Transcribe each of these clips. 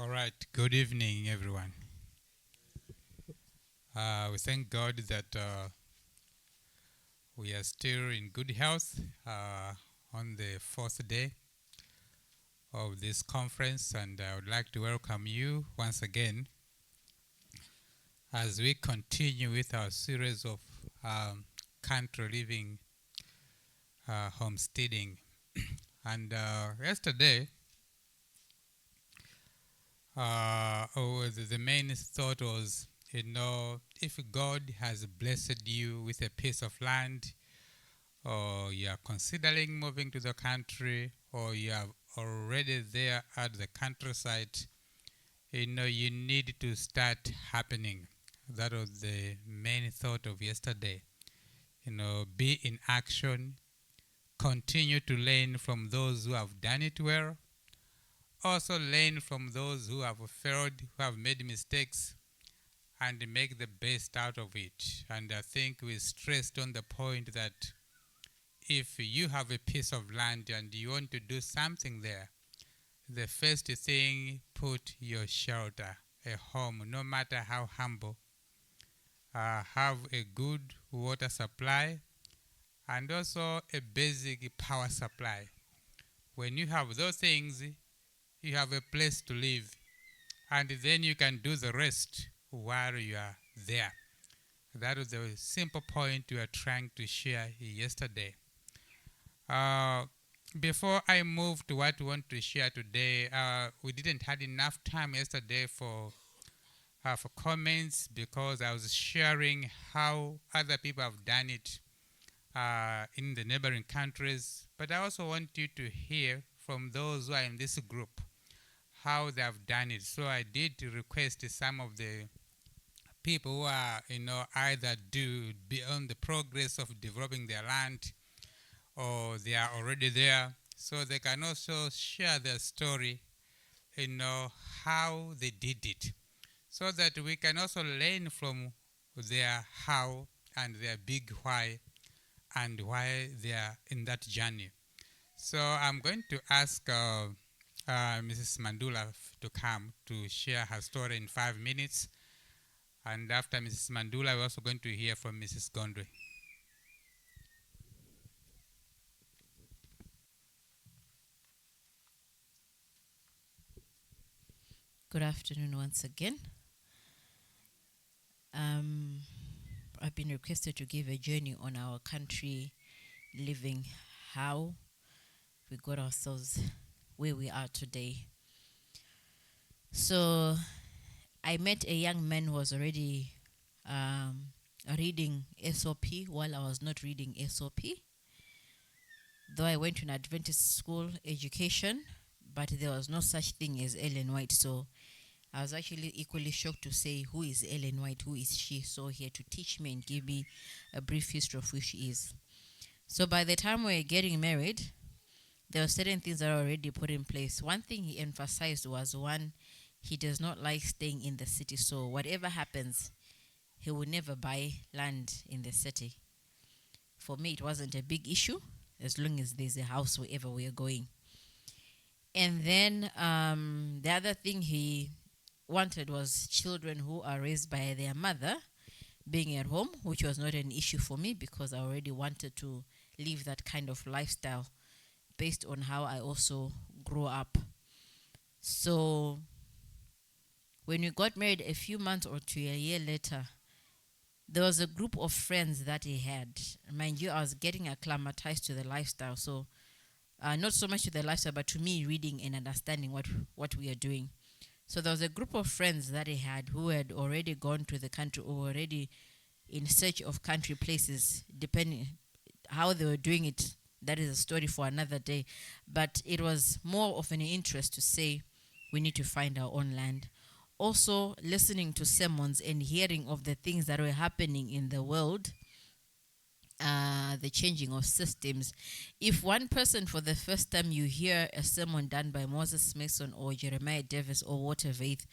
All right, good evening, everyone. We thank God that we are still in good health on the fourth day of this conference, and I would like to welcome you once again as we continue with our series of country living homesteading. And yesterday, the main thought was, if God has blessed you with a piece of land, or you are considering moving to the country, or you are already there at the countryside, you need to start happening. That was the main thought of yesterday. Be in action, continue to learn from those who have done it well, also learn from those who have failed, who have made mistakes, and make the best out of it. And I think we stressed on the point that if you have a piece of land and you want to do something there, the first thing, put your shelter, a home, no matter how humble. Have a good water supply and also a basic power supply. When you have those things, you have a place to live, and then you can do the rest while you are there. That was the simple point we are trying to share yesterday. Before I move to what we want to share today, we didn't have enough time yesterday for comments because I was sharing how other people have done it in the neighboring countries. But I also want you to hear from those who are in this group how they have done it. So I did request some of the people who are, either beyond the progress of developing their land, or they are already there, so they can also share their story, how they did it, so that we can also learn from their how and their big why and why they are in that journey. So I'm going to ask Mrs. Mandula to come to share her story in 5 minutes. And after Mrs. Mandula, we're also going to hear from Mrs. Gondwe. Good afternoon once again. I've been requested to give a journey on our country living, how we got ourselves where we are today. So I met a young man who was already reading SOP while I was not reading SOP. Though I went to an Adventist school education, but there was no such thing as Ellen White. So I was actually equally shocked to say, who is Ellen White? Who is she? So here to teach me and give me a brief history of who she is. So by the time we were getting married, there were certain things that were already put in place. One thing he emphasized was, one, he does not like staying in the city. So whatever happens, he will never buy land in the city. For me, it wasn't a big issue as long as there's a house wherever we are going. And then the other thing he wanted was children who are raised by their mother being at home, which was not an issue for me because I already wanted to live that kind of lifestyle based on how I also grew up. So when we got married a few months or to a year later, there was a group of friends that he had. Mind you, I was getting acclimatized to the lifestyle. So not so much to the lifestyle, but to me reading and understanding what we are doing. So there was a group of friends that he had who had already gone to the country or already in search of country places, depending how they were doing it. That is a story for another day. But it was more of an interest to say we need to find our own land. Also, listening to sermons and hearing of the things that were happening in the world, the changing of systems. If one person for the first time you hear a sermon done by Moses Mason or Jeremiah Davis or Walter Faith,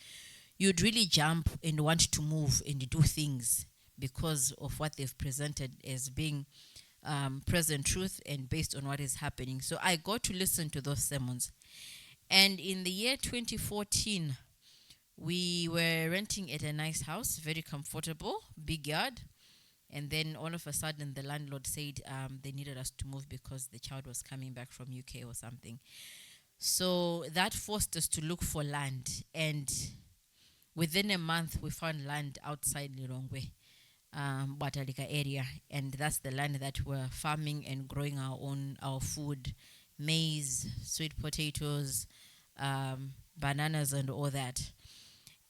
you'd really jump and want to move and do things because of what they've presented as being present truth and based on what is happening. So I got to listen to those sermons. And in the year 2014, We were renting at a nice house, very comfortable, big yard. And then all of a sudden, the landlord said they needed us to move because the child was coming back from UK or something. So that forced us to look for land. And within a month, we found land outside Lilongwe, Batalika area. And that's the land that we're farming and growing our food, maize, sweet potatoes, bananas, and all that.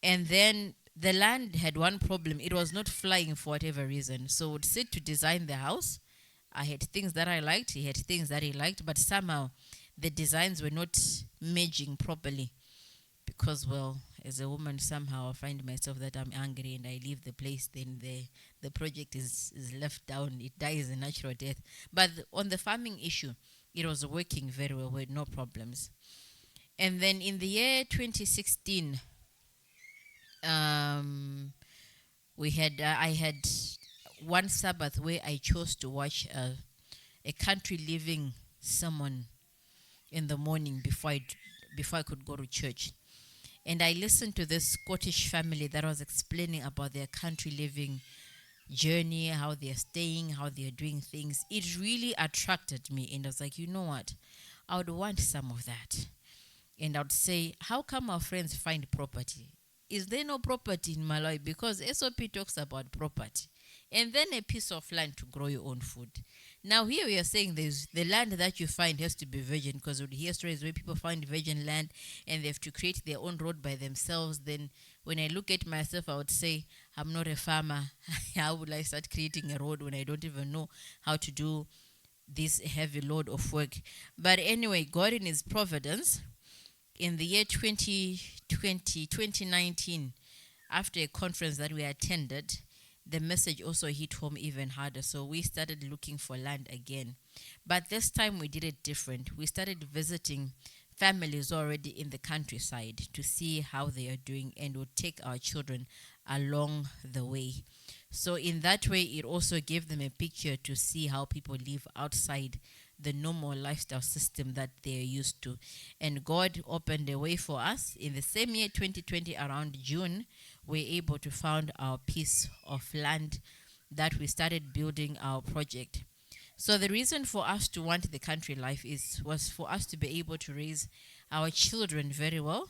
And then the land had one problem. It was not flying for whatever reason. So would sit to design the house. I had things that I liked. He had things that he liked. But somehow the designs were not merging properly. Because, well, as a woman, somehow I find myself that I'm angry and I leave the place. Then the project is left down. It dies a natural death. But on the farming issue, it was working very well with no problems. And then in the year 2016, we had I had one Sabbath where I chose to watch a country living sermon in the morning before I could go to church. And I listened to this Scottish family that was explaining about their country living journey, how they're staying, how they're doing things. It really attracted me, and I was like, you know what? I would want some of that. And I would say, how come our friends find property? Is there no property in Malawi? Because SOP talks about property. And then a piece of land to grow your own food. Now here we are saying there's the land that you find has to be virgin, because we hear stories where people find virgin land and they have to create their own road by themselves. Then when I look at myself, I would say, I'm not a farmer. How would I start creating a road when I don't even know how to do this heavy load of work? But anyway, God in his providence, in the year 2019, after a conference that we attended, the message also hit home even harder. So we started looking for land again. But this time we did it different. We started visiting families already in the countryside to see how they are doing, and would take our children along the way. So in that way, it also gave them a picture to see how people live outside the normal lifestyle system that they're used to. And God opened a way for us. In the same year, 2020, around June, we're able to found our piece of land that we started building our project. So the reason for us to want the country life was for us to be able to raise our children very well,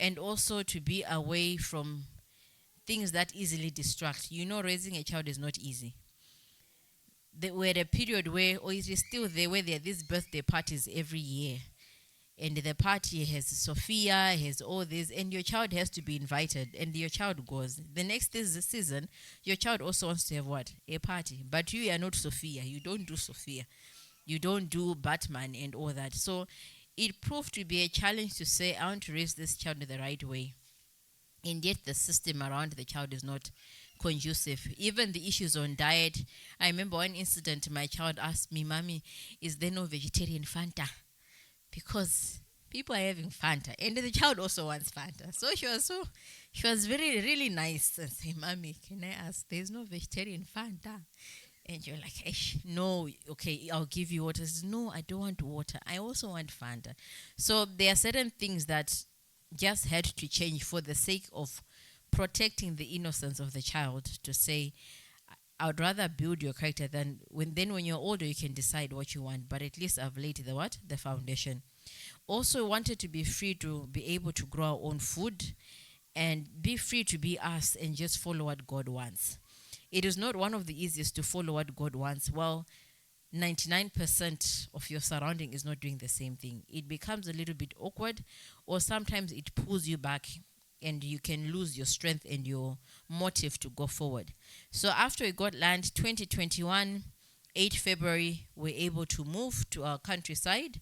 and also to be away from things that easily distract. You know, raising a child is not easy. We're at a period where, or it is still there, where there are these birthday parties every year. And the party has Sophia, has all this, and your child has to be invited, and your child goes. The next season, your child also wants to have what? A party. But you are not Sophia. You don't do Sophia. You don't do Batman and all that. So it proved to be a challenge to say, I want to raise this child in the right way. And yet the system around the child is not conducive. Even the issues on diet. I remember one incident, my child asked me, Mommy, is there no vegetarian Fanta? Because people are having Fanta, and the child also wants Fanta. So she was very, really nice and say, Mommy, can I ask, there's no vegetarian Fanta? And you're like, no, okay, I'll give you water. Says, no, I don't want water. I also want Fanta. So there are certain things that just had to change for the sake of protecting the innocence of the child, to say, I would rather build your character than when you're older you can decide what you want, but at least I've laid the foundation. Also wanted to be free to be able to grow our own food and be free to be us and just follow what God wants. It is not one of the easiest to follow what God wants. Well, 99% of your surrounding is not doing the same thing. It becomes a little bit awkward, or sometimes it pulls you back and you can lose your strength and your motive to go forward. So after we got land, 2021, 8 February, we're able to move to our countryside.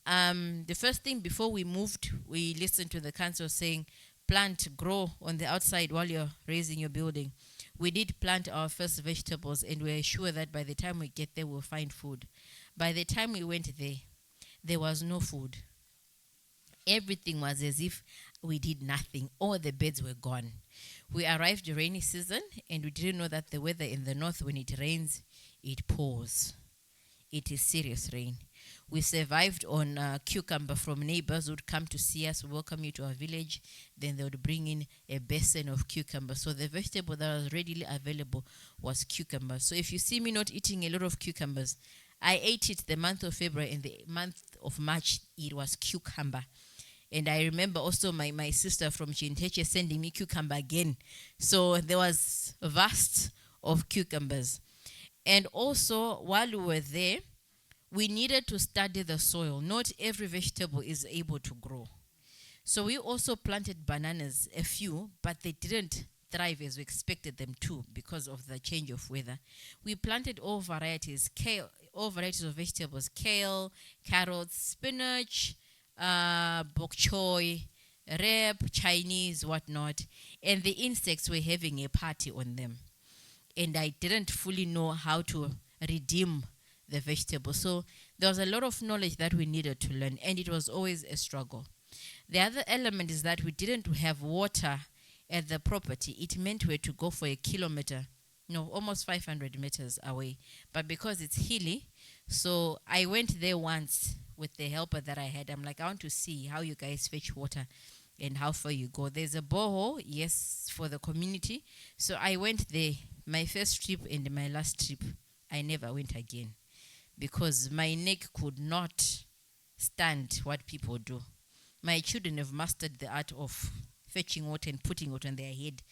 The first thing before we moved, we listened to the council saying, plant, grow on the outside while you're raising your building. We did plant our first vegetables, and we're sure that by the time we get there, we'll find food. By the time we went there, there was no food. Everything was as if we did nothing. All the beds were gone. We arrived the rainy season, and we didn't know that the weather in the north, when it rains, it pours. It is serious rain. We survived on cucumber from neighbors who would come to see us, welcome you to our village. Then they would bring in a basin of cucumber. So the vegetable that was readily available was cucumber. So if you see me not eating a lot of cucumbers, I ate it the month of February, and the month of March, it was cucumber. And I remember also my sister from Chinteche sending me cucumber again. So there was a vast of cucumbers. And also, while we were there, we needed to study the soil. Not every vegetable is able to grow. So we also planted bananas, a few, but they didn't thrive as we expected them to because of the change of weather. We planted all varieties, all varieties of vegetables: kale, carrots, spinach, bok choy, rep, Chinese, whatnot. And the insects were having a party on them. And I didn't fully know how to redeem the vegetable. So there was a lot of knowledge that we needed to learn, and it was always a struggle. The other element is that we didn't have water at the property. It meant we had to go for a kilometer, no, almost 500 meters away. But because it's hilly, so I went there once with the helper that I had. I'm like, I want to see how you guys fetch water and how far you go. There's a borehole, yes, for the community. So I went there, my first trip and my last trip. I never went again because my neck could not stand what people do. My children have mastered the art of fetching water and putting it on their head.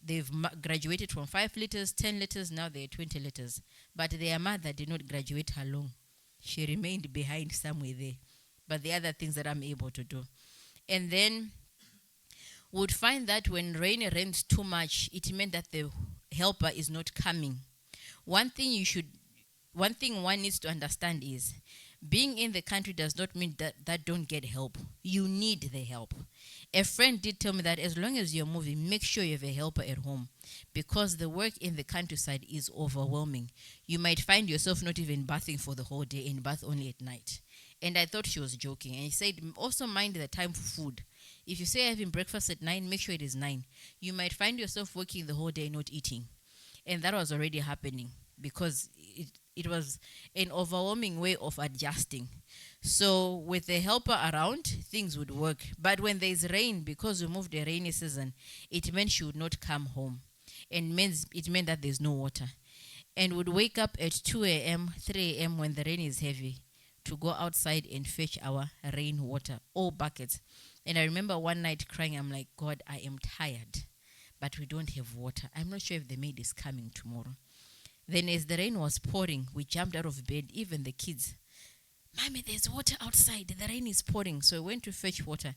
They've graduated from 5 liters, 10 liters, now they're 20 liters. But their mother did not graduate along. She remained behind somewhere there. But the other things that I'm able to do. And then would find that when rain rains too much, it meant that the helper is not coming. One thing one needs to understand is being in the country does not mean that don't get help. You need the help. A friend did tell me that as long as you're moving, make sure you have a helper at home because the work in the countryside is overwhelming. You might find yourself not even bathing for the whole day and bath only at night. And I thought she was joking. And he said, also mind the time for food. If you say having breakfast at 9, make sure it is 9. You might find yourself working the whole day not eating. And that was already happening because it was an overwhelming way of adjusting. So with the helper around, things would work. But when there's rain, because we moved the rainy season, it meant she would not come home. And it meant that there's no water. And would wake up at 2 a.m., 3 a.m. when the rain is heavy to go outside and fetch our rain water, all buckets. And I remember one night crying, I'm like, God, I am tired, but we don't have water. I'm not sure if the maid is coming tomorrow. Then as the rain was pouring, we jumped out of bed, even the kids. Mommy, there's water outside. The rain is pouring. So I went to fetch water.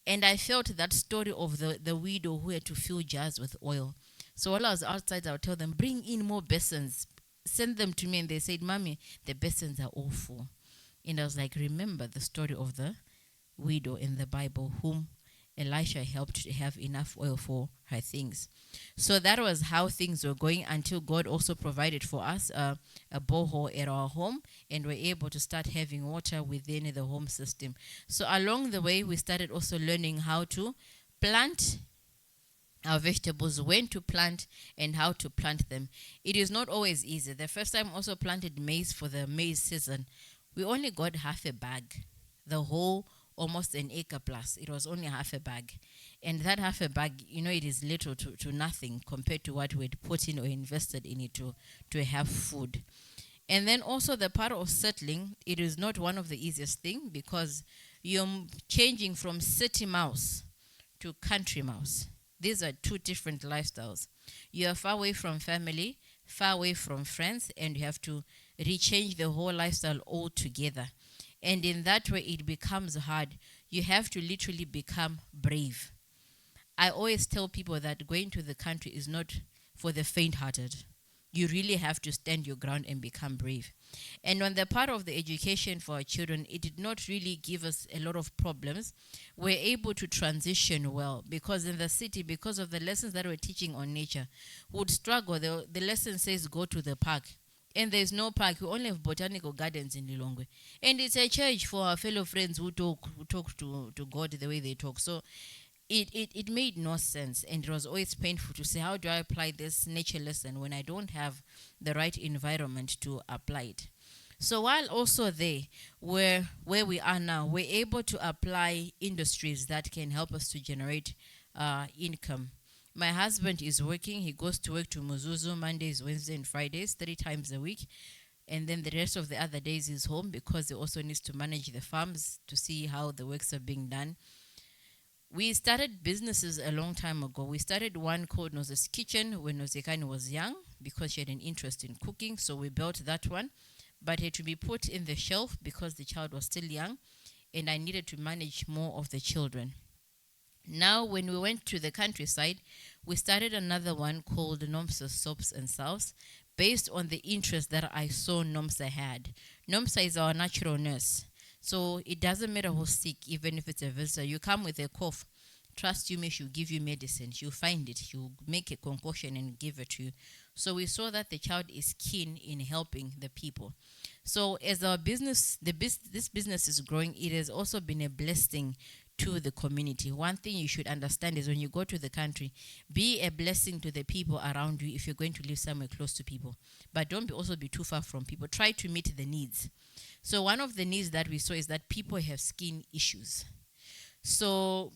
And I felt that story of the widow who had to fill jars with oil. So while I was outside, I would tell them, bring in more basins. Send them to me. And they said, Mommy, the basins are all full. And I was like, remember the story of the widow in the Bible whom Elisha helped to have enough oil for her things. So that was how things were going until God also provided for us a borehole at our home, and we're able to start having water within the home system. So along the way, we started also learning how to plant our vegetables, when to plant and how to plant them. It is not always easy. The first time also planted maize for the maize season, we only got half a bag, the whole almost an acre plus. It was only half a bag. And that half a bag, it is little to nothing compared to what we'd put in or invested in it to have food. And then also the part of settling, it is not one of the easiest thing because you're changing from city mouse to country mouse. These are two different lifestyles. You are far away from family, far away from friends, and you have to rechange the whole lifestyle altogether. And in that way, it becomes hard. You have to literally become brave. I always tell people that going to the country is not for the faint-hearted. You really have to stand your ground and become brave. And on the part of the education for our children, it did not really give us a lot of problems. We're able to transition well because in the city, because of the lessons that we're teaching on nature, would struggle. The lesson says go to the park. And there's no park. We only have botanical gardens in Lilongwe. And it's a church for our fellow friends who talk to God the way they talk. So it made no sense. And it was always painful to say, how do I apply this nature lesson when I don't have the right environment to apply it? So while also there, where we are now, we're able to apply industries that can help us to generate income. My husband is working. He goes to work to Muzuzu Mondays, Wednesdays, and Fridays, 3 times a week. And then the rest of the other days he's home because he also needs to manage the farms to see how the works are being done. We started businesses a long time ago. We started one called Noze's Kitchen when Nozekani was young because she had an interest in cooking. So we built that one. But it had to be put in the shelf because the child was still young and I needed to manage more of the children. Now, when we went to the countryside, we started another one called Nomsa Soaps and Salves based on the interest that I saw Nomsa had. Nomsa is our natural nurse. So it doesn't matter who's sick, even if it's a visitor. You come with a cough, trust you me, she'll give you medicine. She'll find it. She'll make a concoction and give it to you. So we saw that the child is keen in helping the people. So as our business, this business is growing, it has also been a blessing to the community. One thing you should understand is when you go to the country, be a blessing to the people around you if you're going to live somewhere close to people. But don't also be too far from people. Try to meet the needs. So one of the needs that we saw is that people have skin issues. So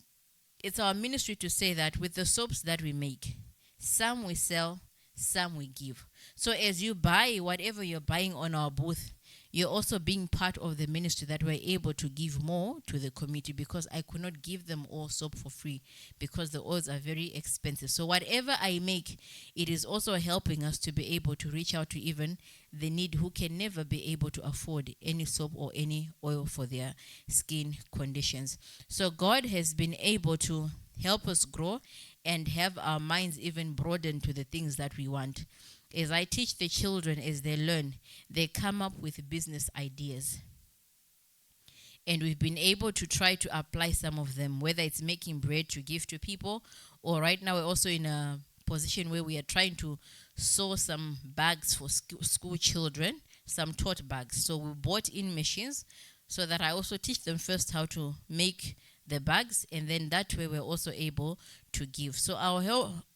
it's our ministry to say that with the soaps that we make, some we sell, some we give. So as you buy whatever you're buying on our booth, you're also being part of the ministry that we're able to give more to the community because I could not give them all soap for free because the oils are very expensive. So whatever I make, it is also helping us to be able to reach out to even the need who can never be able to afford any soap or any oil for their skin conditions. So God has been able to help us grow and have our minds even broaden to the things that we want. As I teach the children, as they learn, they come up with business ideas. And we've been able to try to apply some of them, whether it's making bread to give to people, or right now we're also in a position where we are trying to sew some bags for school children, some tote bags. So we bought in machines so that I also teach them first how to make the bags, and then that way we're also able to give. So our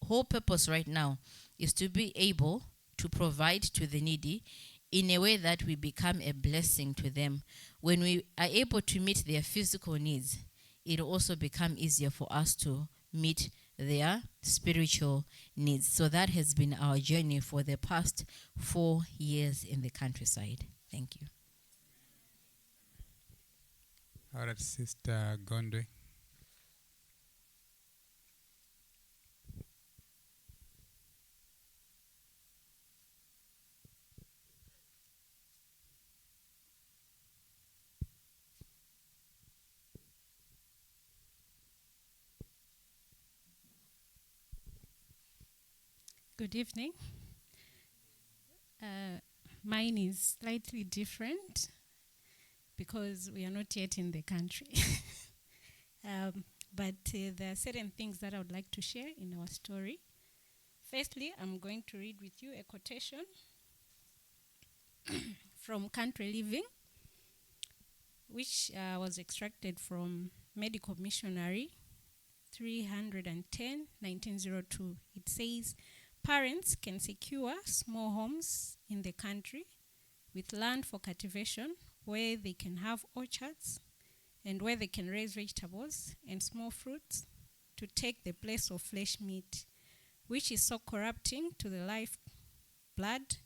whole purpose right now is to be able to provide to the needy in a way that we become a blessing to them. When we are able to meet their physical needs, it'll also become easier for us to meet their spiritual needs. So that has been our journey for the past 4 years in the countryside. Thank you. All right, Sister Gondwe. Good evening. Mine is slightly different because we are not yet in the country. But there are certain things that I would like to share in our story. Firstly, I'm going to read with you a quotation from Country Living, which was extracted from Medical Missionary 310, 1902. It says, parents can secure small homes in the country with land for cultivation where they can have orchards and where they can raise vegetables and small fruits to take the place of flesh meat, which is so corrupting to the life blood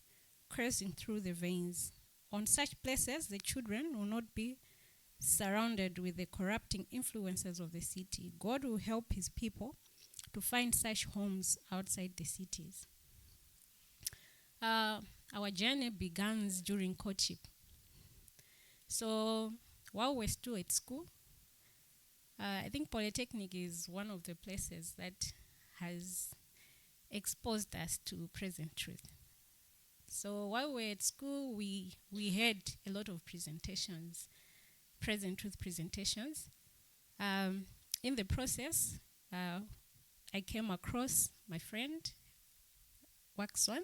coursing through the veins. On such places, the children will not be surrounded with the corrupting influences of the city. God will help his people to find such homes outside the cities. Our journey begins during courtship. So while we're still at school, I think Polytechnic is one of the places that has exposed us to present truth. So while we're at school, we had a lot of presentations, present truth presentations. In the process, I came across my friend, Waxon.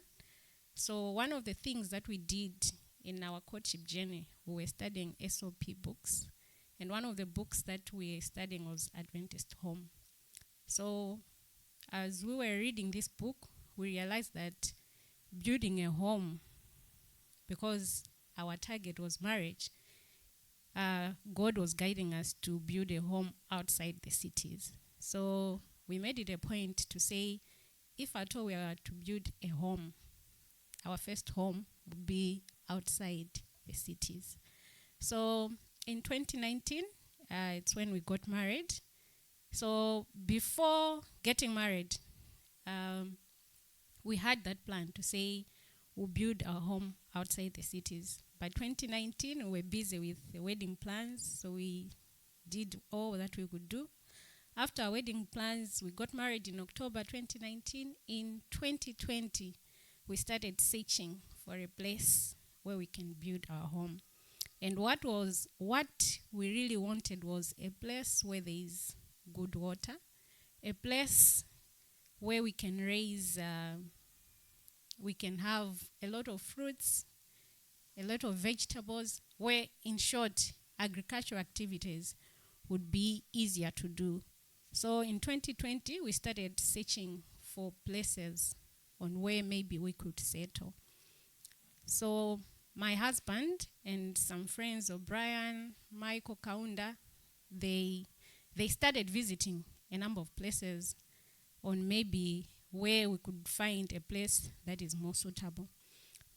So one of the things that we did in our courtship journey, we were studying SOP books. And one of the books that we were studying was Adventist Home. So as we were reading this book, we realized that building a home, because our target was marriage, God was guiding us to build a home outside the cities. So we made it a point to say, if at all we are to build a home, our first home would be outside the cities. So in 2019, it's when we got married. So before getting married, we had that plan to say we'll build our home outside the cities. By 2019, we were busy with the wedding plans, so we did all that we could do. After our wedding plans, we got married in October 2019. In 2020, we started searching for a place where we can build our home. And what we really wanted was a place where there is good water, a place where we can raise, we can have a lot of fruits, a lot of vegetables, where, in short, agricultural activities would be easier to do. So in 2020, we started searching for places on where maybe we could settle. So my husband and some friends, O'Brien, Michael, Kaunda, they started visiting a number of places on maybe where we could find a place that is more suitable.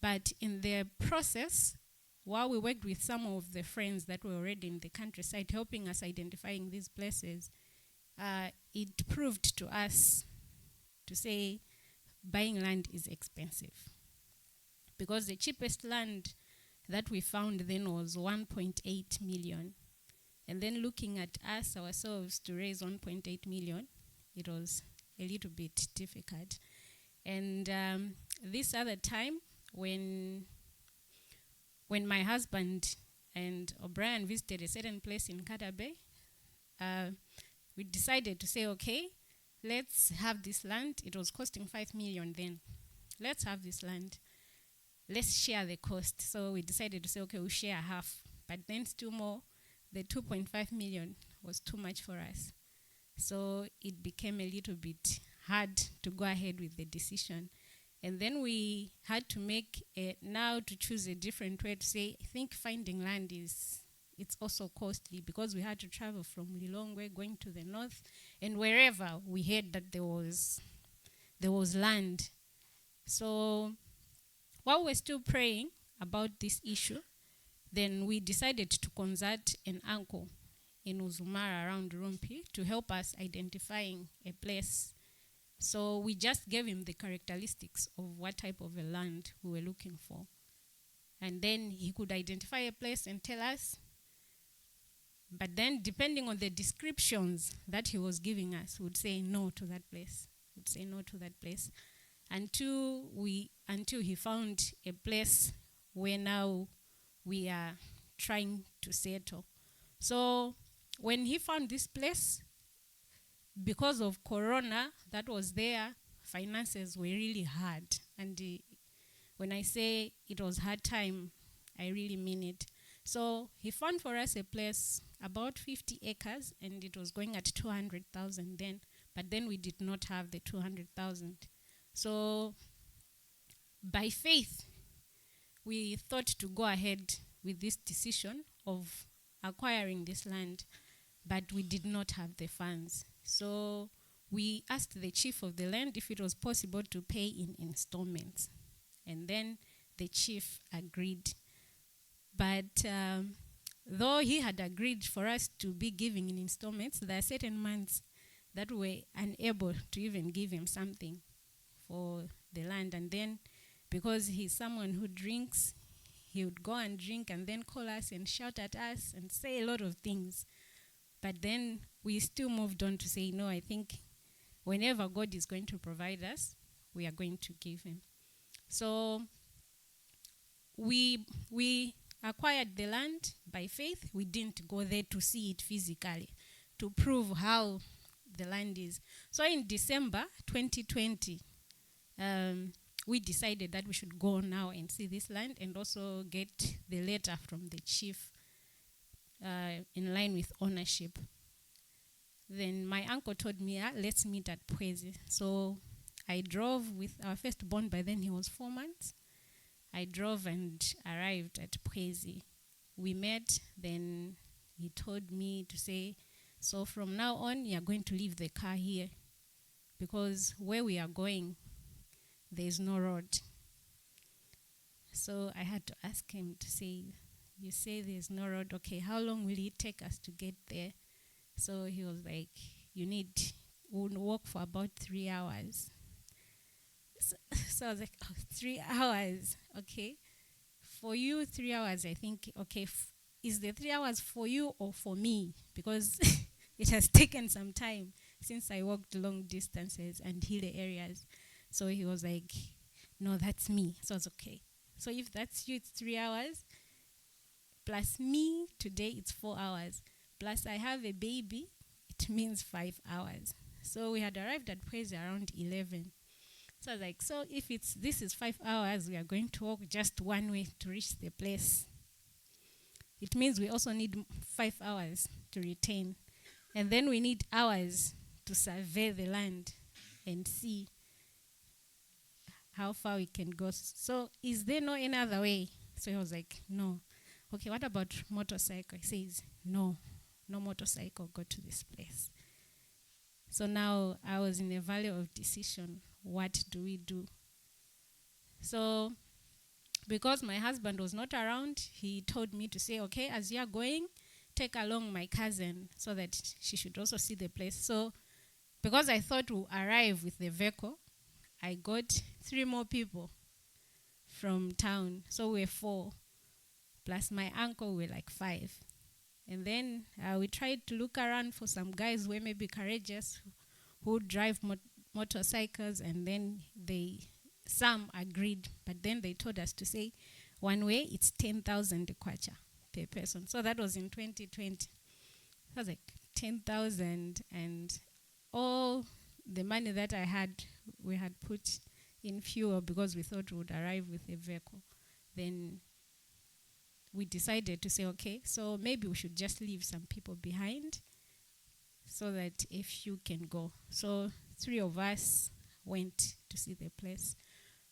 But in the process, while we worked with some of the friends that were already in the countryside helping us identifying these places, it proved to us to say buying land is expensive. Because the cheapest land that we found then was 1.8 million. And then looking at us ourselves to raise 1.8 million, it was a little bit difficult. And this other time, when my husband and O'Brien visited a certain place in Kada Bay, we decided to say, okay, let's have this land. It was costing 5 million then. Let's have this land. Let's share the cost. So we decided to say, okay, we'll share half. But then still more, the 2.5 million was too much for us. So it became a little bit hard to go ahead with the decision. And then we had to choose a different way to say, I think finding land it's also costly, because we had to travel from Lilongwe going to the north, and wherever we heard that there was land. So while we're still praying about this issue, then we decided to consult an uncle in Uzumara around Rumpi to help us identifying a place. So we just gave him the characteristics of what type of a land we were looking for. And then he could identify a place and tell us. But then, depending on the descriptions that he was giving us, we would say no to that place. Would say no to that place until he found a place where now we are trying to settle. So when he found this place, because of Corona that was there, finances were really hard. And when I say it was hard time, I really mean it. So he found for us a place about 50 acres, and it was going at 200,000 then. But then we did not have the 200,000. So by faith, we thought to go ahead with this decision of acquiring this land, but we did not have the funds. So we asked the chief of the land if it was possible to pay in installments. And then the chief agreed. But though he had agreed for us to be giving in installments, there are certain months that we were unable to even give him something for the land. And then, because he's someone who drinks, he would go and drink and then call us and shout at us and say a lot of things. But then we still moved on to say, no, I think whenever God is going to provide us, we are going to give him. So we acquired the land by faith. We didn't go there to see it physically, to prove how the land is. So in December 2020, we decided that we should go now and see this land and also get the letter from the chief in line with ownership. Then my uncle told me, let's meet at Pwezi. So I drove with our firstborn. By then he was 4 months. I drove and arrived at Pwezi. We met, then he told me to say, so from now on, you're going to leave the car here because where we are going, there's no road. So I had to ask him to say, you say there's no road, okay, how long will it take us to get there? So he was like, we'll walk for about 3 hours. So I was like, oh, 3 hours, okay. For you, 3 hours, I think, okay, is the 3 hours for you or for me? Because it has taken some time since I walked long distances and hilly areas. So he was like, no, that's me. So I was okay. So if that's you, it's 3 hours. Plus me, today it's 4 hours. Plus I have a baby, it means 5 hours. So we had arrived at Pwezi around 11. So I was like, so if this is 5 hours, we are going to walk just one way to reach the place. It means we also need 5 hours to retain. And then we need hours to survey the land and see how far we can go. So is there no any other way? So he was like, no. Okay, what about motorcycle? He says, no motorcycle go to this place. So now I was in a valley of decision. What do we do? So because my husband was not around, he told me to say, okay, as you're going, take along my cousin so that she should also see the place. So because I thought we'll arrive with the vehicle, I got 3 more people from town. So we're 4, plus my uncle, we're like 5. And then we tried to look around for some guys who were maybe courageous, who drive motorcycles, and then some agreed, but then they told us to say, one way it's 10,000 kwacha per person. So that was in 2020. I was like, 10,000, and all the money that I had, we had put in fuel because we thought we would arrive with a vehicle. Then we decided to say, okay, so maybe we should just leave some people behind so that a few can go. So 3 of us went to see the place.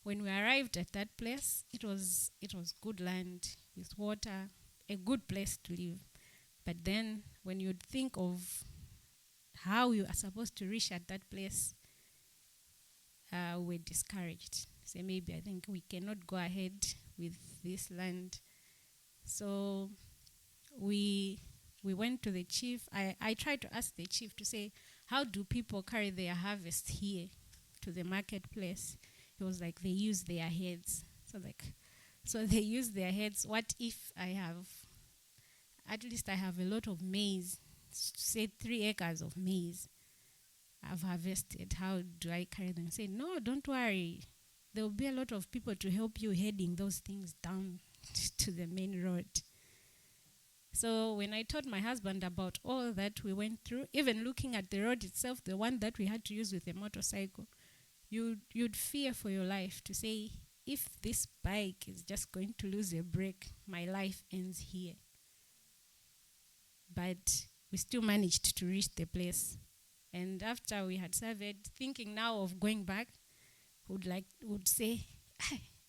When we arrived at that place, it was good land with water, a good place to live. But then when you'd think of how you are supposed to reach at that place, we're discouraged. So maybe I think we cannot go ahead with this land. So we went to the chief. I tried to ask the chief to say, how do people carry their harvest here to the marketplace? He was like, they use their heads. So they use their heads. What if I have a lot of maize, say 3 acres of maize I've harvested. How do I carry them? Say, no, don't worry. There will be a lot of people to help you heading those things down to the main road. So when I told my husband about all that we went through, even looking at the road itself, the one that we had to use with the motorcycle, you'd fear for your life to say, if this bike is just going to lose a brake, my life ends here. But we still managed to reach the place. And after we had surveyed, thinking now of going back, would say,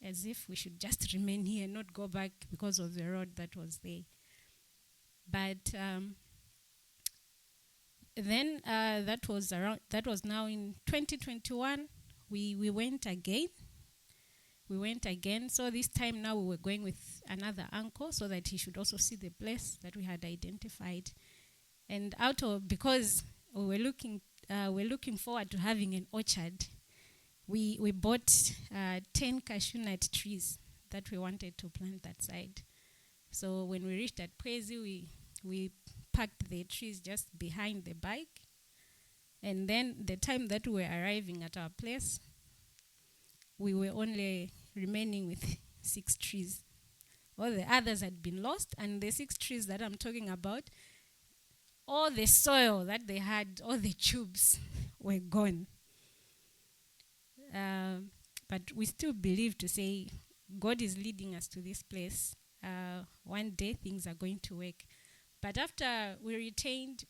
as if we should just remain here, not go back because of the road that was there. But then that was now in 2021. We went again. So this time now we were going with another uncle so that he should also see the place that we had identified. And because we're looking forward to having an orchard, we bought 10 cashew nut trees that we wanted to plant that side. So when we reached at Pwezi, we parked the trees just behind the bike. And then the time that we were arriving at our place, we were only remaining with 6 trees. All the others had been lost, and the 6 trees that I'm talking about, all the soil that they had, all the tubes were gone. But we still believe to say God is leading us to this place. One day things are going to work. But after we retained,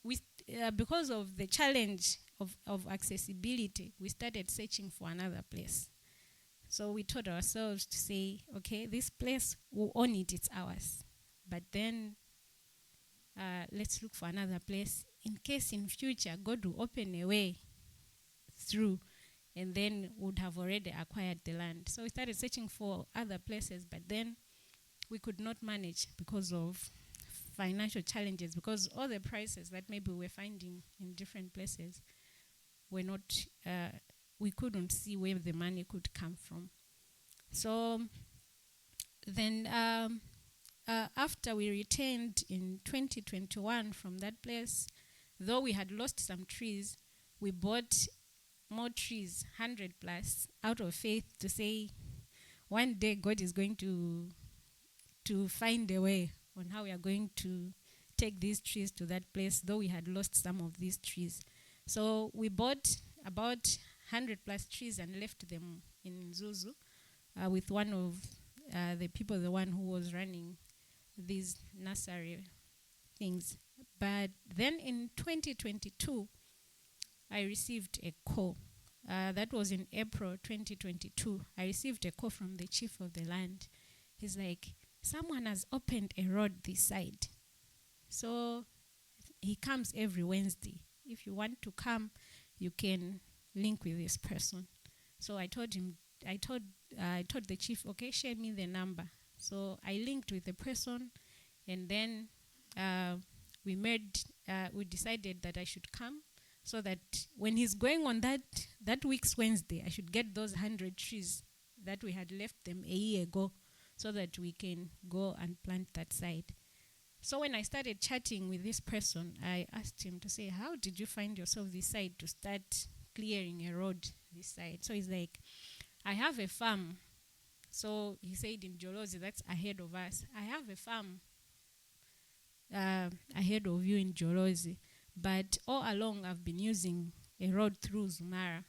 because of the challenge of accessibility, we started searching for another place. So we told ourselves to say, okay, this place, we'll own it, it's ours. But then let's look for another place in case in future God will open a way through, and then would have already acquired the land. So we started searching for other places, but then we could not manage because of financial challenges, because all the prices that maybe we're finding in different places were not, we couldn't see where the money could come from. So then after we returned in 2021 from that place, though we had lost some trees, we bought more trees, 100 plus, out of faith to say one day God is going to find a way on how we are going to take these trees to that place, though we had lost some of these trees. So we bought about 100 plus trees and left them in Zuzu with one of the people, the one who was running these nursery things. But then in 2022, I received a call. That was in April 2022. I received a call from the chief of the land. He's like, someone has opened a road this side. So he comes every Wednesday. If you want to come, you can link with this person. So I told him, I told the chief, okay, share me the number. So I linked with the person, and then we decided that I should come, so that when he's going on that week's Wednesday, I should get those 100 trees that we had left them a year ago, so that we can go and plant that side. So when I started chatting with this person, I asked him to say, how did you find yourself this side to start clearing a road this side? So he's like, I have a farm. So he said in Jolozi, that's ahead of us. I have a farm ahead of you in Jolozi. But all along, I've been using a road through Zumara.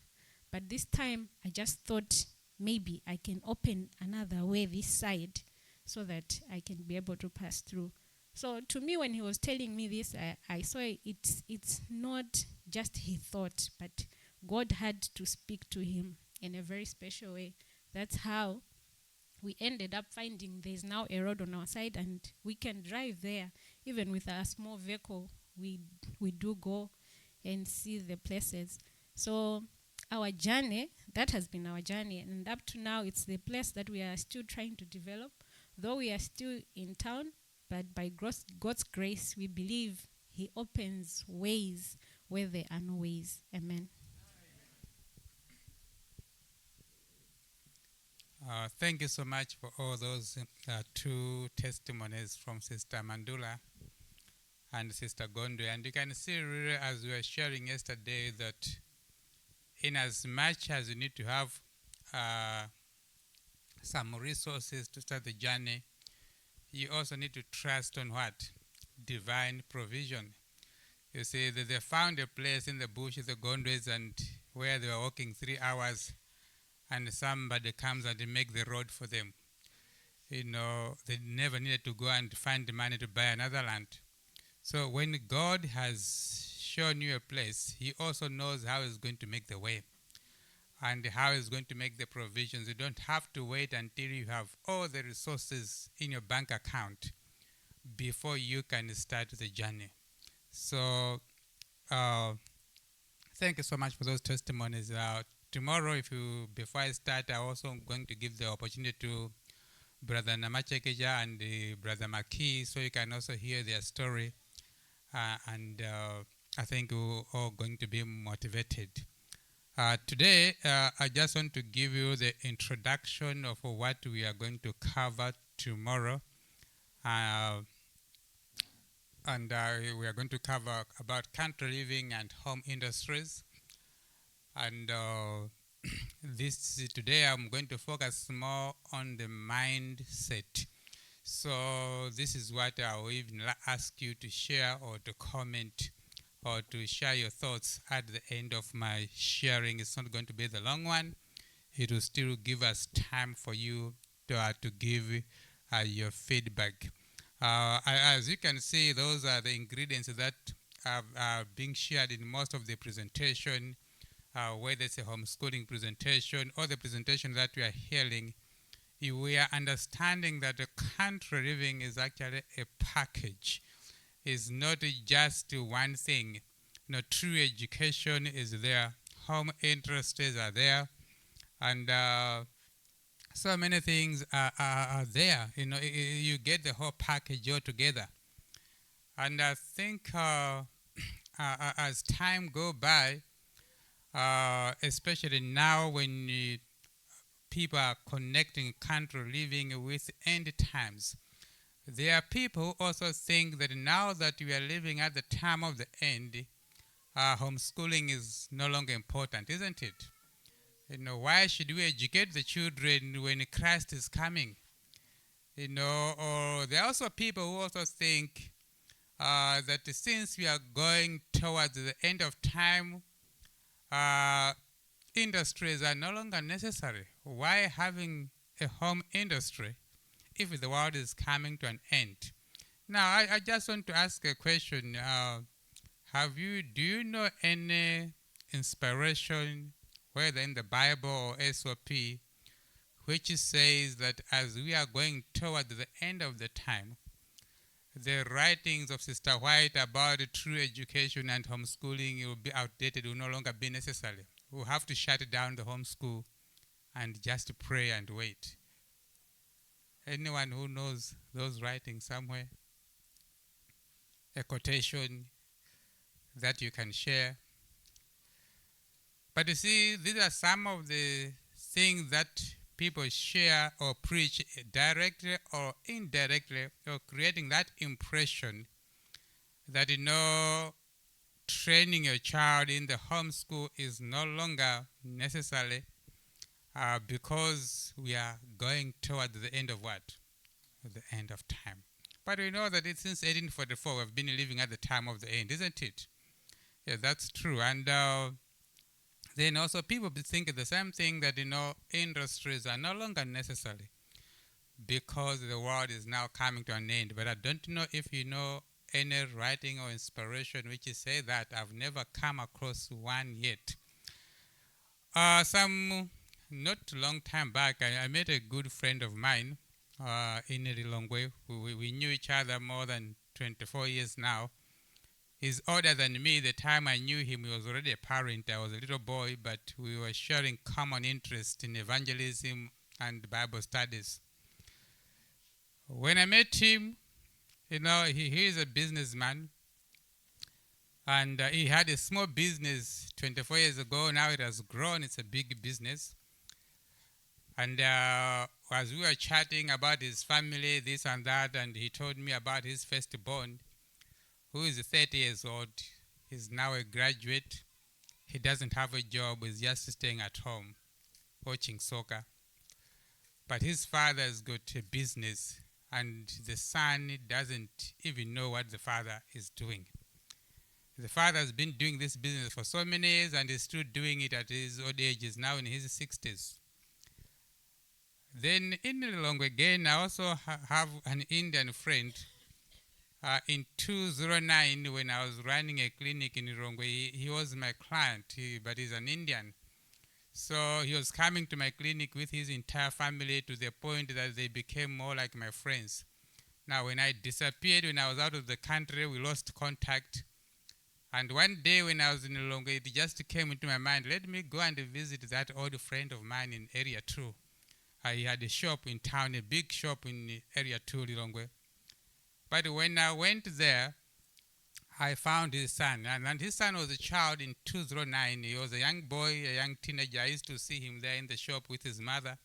But this time, I just thought maybe I can open another way this side so that I can be able to pass through. So to me, when he was telling me this, I saw it's not just he thought, but God had to speak to him in a very special way. That's how we ended up finding there's now a road on our side, and we can drive there. Even with a small vehicle, we do go and see the places. So our journey, that has been our journey, and up to now, it's the place that we are still trying to develop. Though we are still in town, but by God's grace, we believe he opens ways where there are no ways. Amen. Thank you so much for all those two testimonies from Sister Mandula and Sister Gondwe. And you can see, really, as we were sharing yesterday, that in as much as you need to have some resources to start the journey, you also need to trust on what? Divine provision. You see, that they found a place in the bushes, the Gondways, and where they were walking 3 hours, and somebody comes and make the road for them. You know, they never needed to go and find the money to buy another land. So when God has shown you a place, he also knows how he's going to make the way and how he's going to make the provisions. You don't have to wait until you have all the resources in your bank account before you can start the journey. So thank you so much for those testimonies. Tomorrow, before I start, I'm also going to give the opportunity to Brother Namachekeja and Brother Maki, so you can also hear their story. And I think we're all going to be motivated. Today, I just want to give you the introduction of what we are going to cover tomorrow. And we are going to cover about country living and home industries. And today I'm going to focus more on the mindset. So this is what I will even ask you to share or to comment or to share your thoughts at the end of my sharing. It's not going to be the long one. It will still give us time for you to give your feedback. As you can see, those are the ingredients that are being shared in most of the presentation. whether it's a homeschooling presentation or the presentation that we are hearing, we are understanding that the country living is actually a package. It's not just one thing. True education is there, home interests are there, and so many things are there. You get the whole package all together. And I think as time go by, especially now when people are connecting country living with end times, there are people who also think that now that we are living at the time of the end, homeschooling is no longer important, isn't it? Why should we educate the children when Christ is coming? Or there are also people who also think that since we are going towards the end of time, industries are no longer necessary. Why having a home industry if the world is coming to an end? Now, I just want to ask a question. Do you know any inspiration, whether in the Bible or SOP, which says that as we are going toward the end of the time, the writings of Sister White about true education and homeschooling will be outdated, will no longer be necessary? We'll have to shut down the homeschool and just pray and wait. Anyone who knows those writings somewhere? A quotation that you can share? But you see, these are some of the things that people share or preach directly or indirectly, or creating that impression that training your child in the homeschool is no longer necessary because we are going toward the end of what? The end of time. But we know that since 1844 we've been living at the time of the end, isn't it? Yeah, that's true. And then also people think the same thing, that industries are no longer necessary because the world is now coming to an end. But I don't know if you know any writing or inspiration which say that. I've never come across one yet. Some not long time back, I met a good friend of mine in Lilongwe. We knew each other more than 24 years now. He's older than me. The time I knew him, he was already a parent. I was a little boy, but we were sharing common interest in evangelism and Bible studies. When I met him, he is a businessman, and he had a small business 24 years ago. Now it has grown. It's a big business. And as we were chatting about his family, this and that, and he told me about his firstborn, who is 30 years old. He's now a graduate. He doesn't have a job. He's just staying at home watching soccer. But his father has got a business, and the son doesn't even know what the father is doing. The father has been doing this business for so many years and is still doing it at his old age. He's now in his 60s. Then in Lilongwe again, I also have an Indian friend. In 2009, when I was running a clinic in Lilongwe, he was my client, but he's an Indian. So he was coming to my clinic with his entire family, to the point that they became more like my friends. Now, when I disappeared, when I was out of the country, we lost contact. And one day when I was in Lilongwe, it just came into my mind, let me go and visit that old friend of mine in Area 2. He had a shop in town, a big shop in Area 2, Lilongwe. But when I went there, I found his son. And his son was a child in 2009. He was a young boy, a young teenager. I used to see him there in the shop with his mother.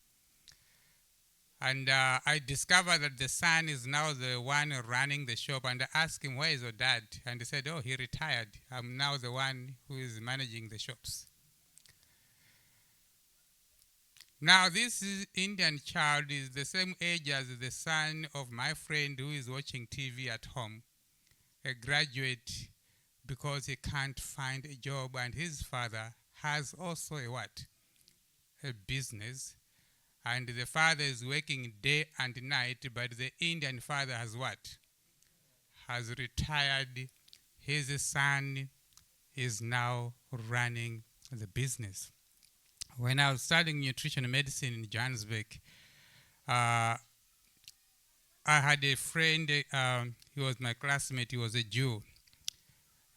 And I discovered that the son is now the one running the shop. And I asked him, where is your dad? And he said, oh, he retired. I'm now the one who is managing the shops. Now, this Indian child is the same age as the son of my friend who is watching TV at home, a graduate, because he can't find a job, and his father has also a business, and the father is working day and night, but the Indian father has retired. His son is now running the business. When I was studying nutrition medicine in Johannesburg, uh, I had a friend, he was my classmate, he was a Jew.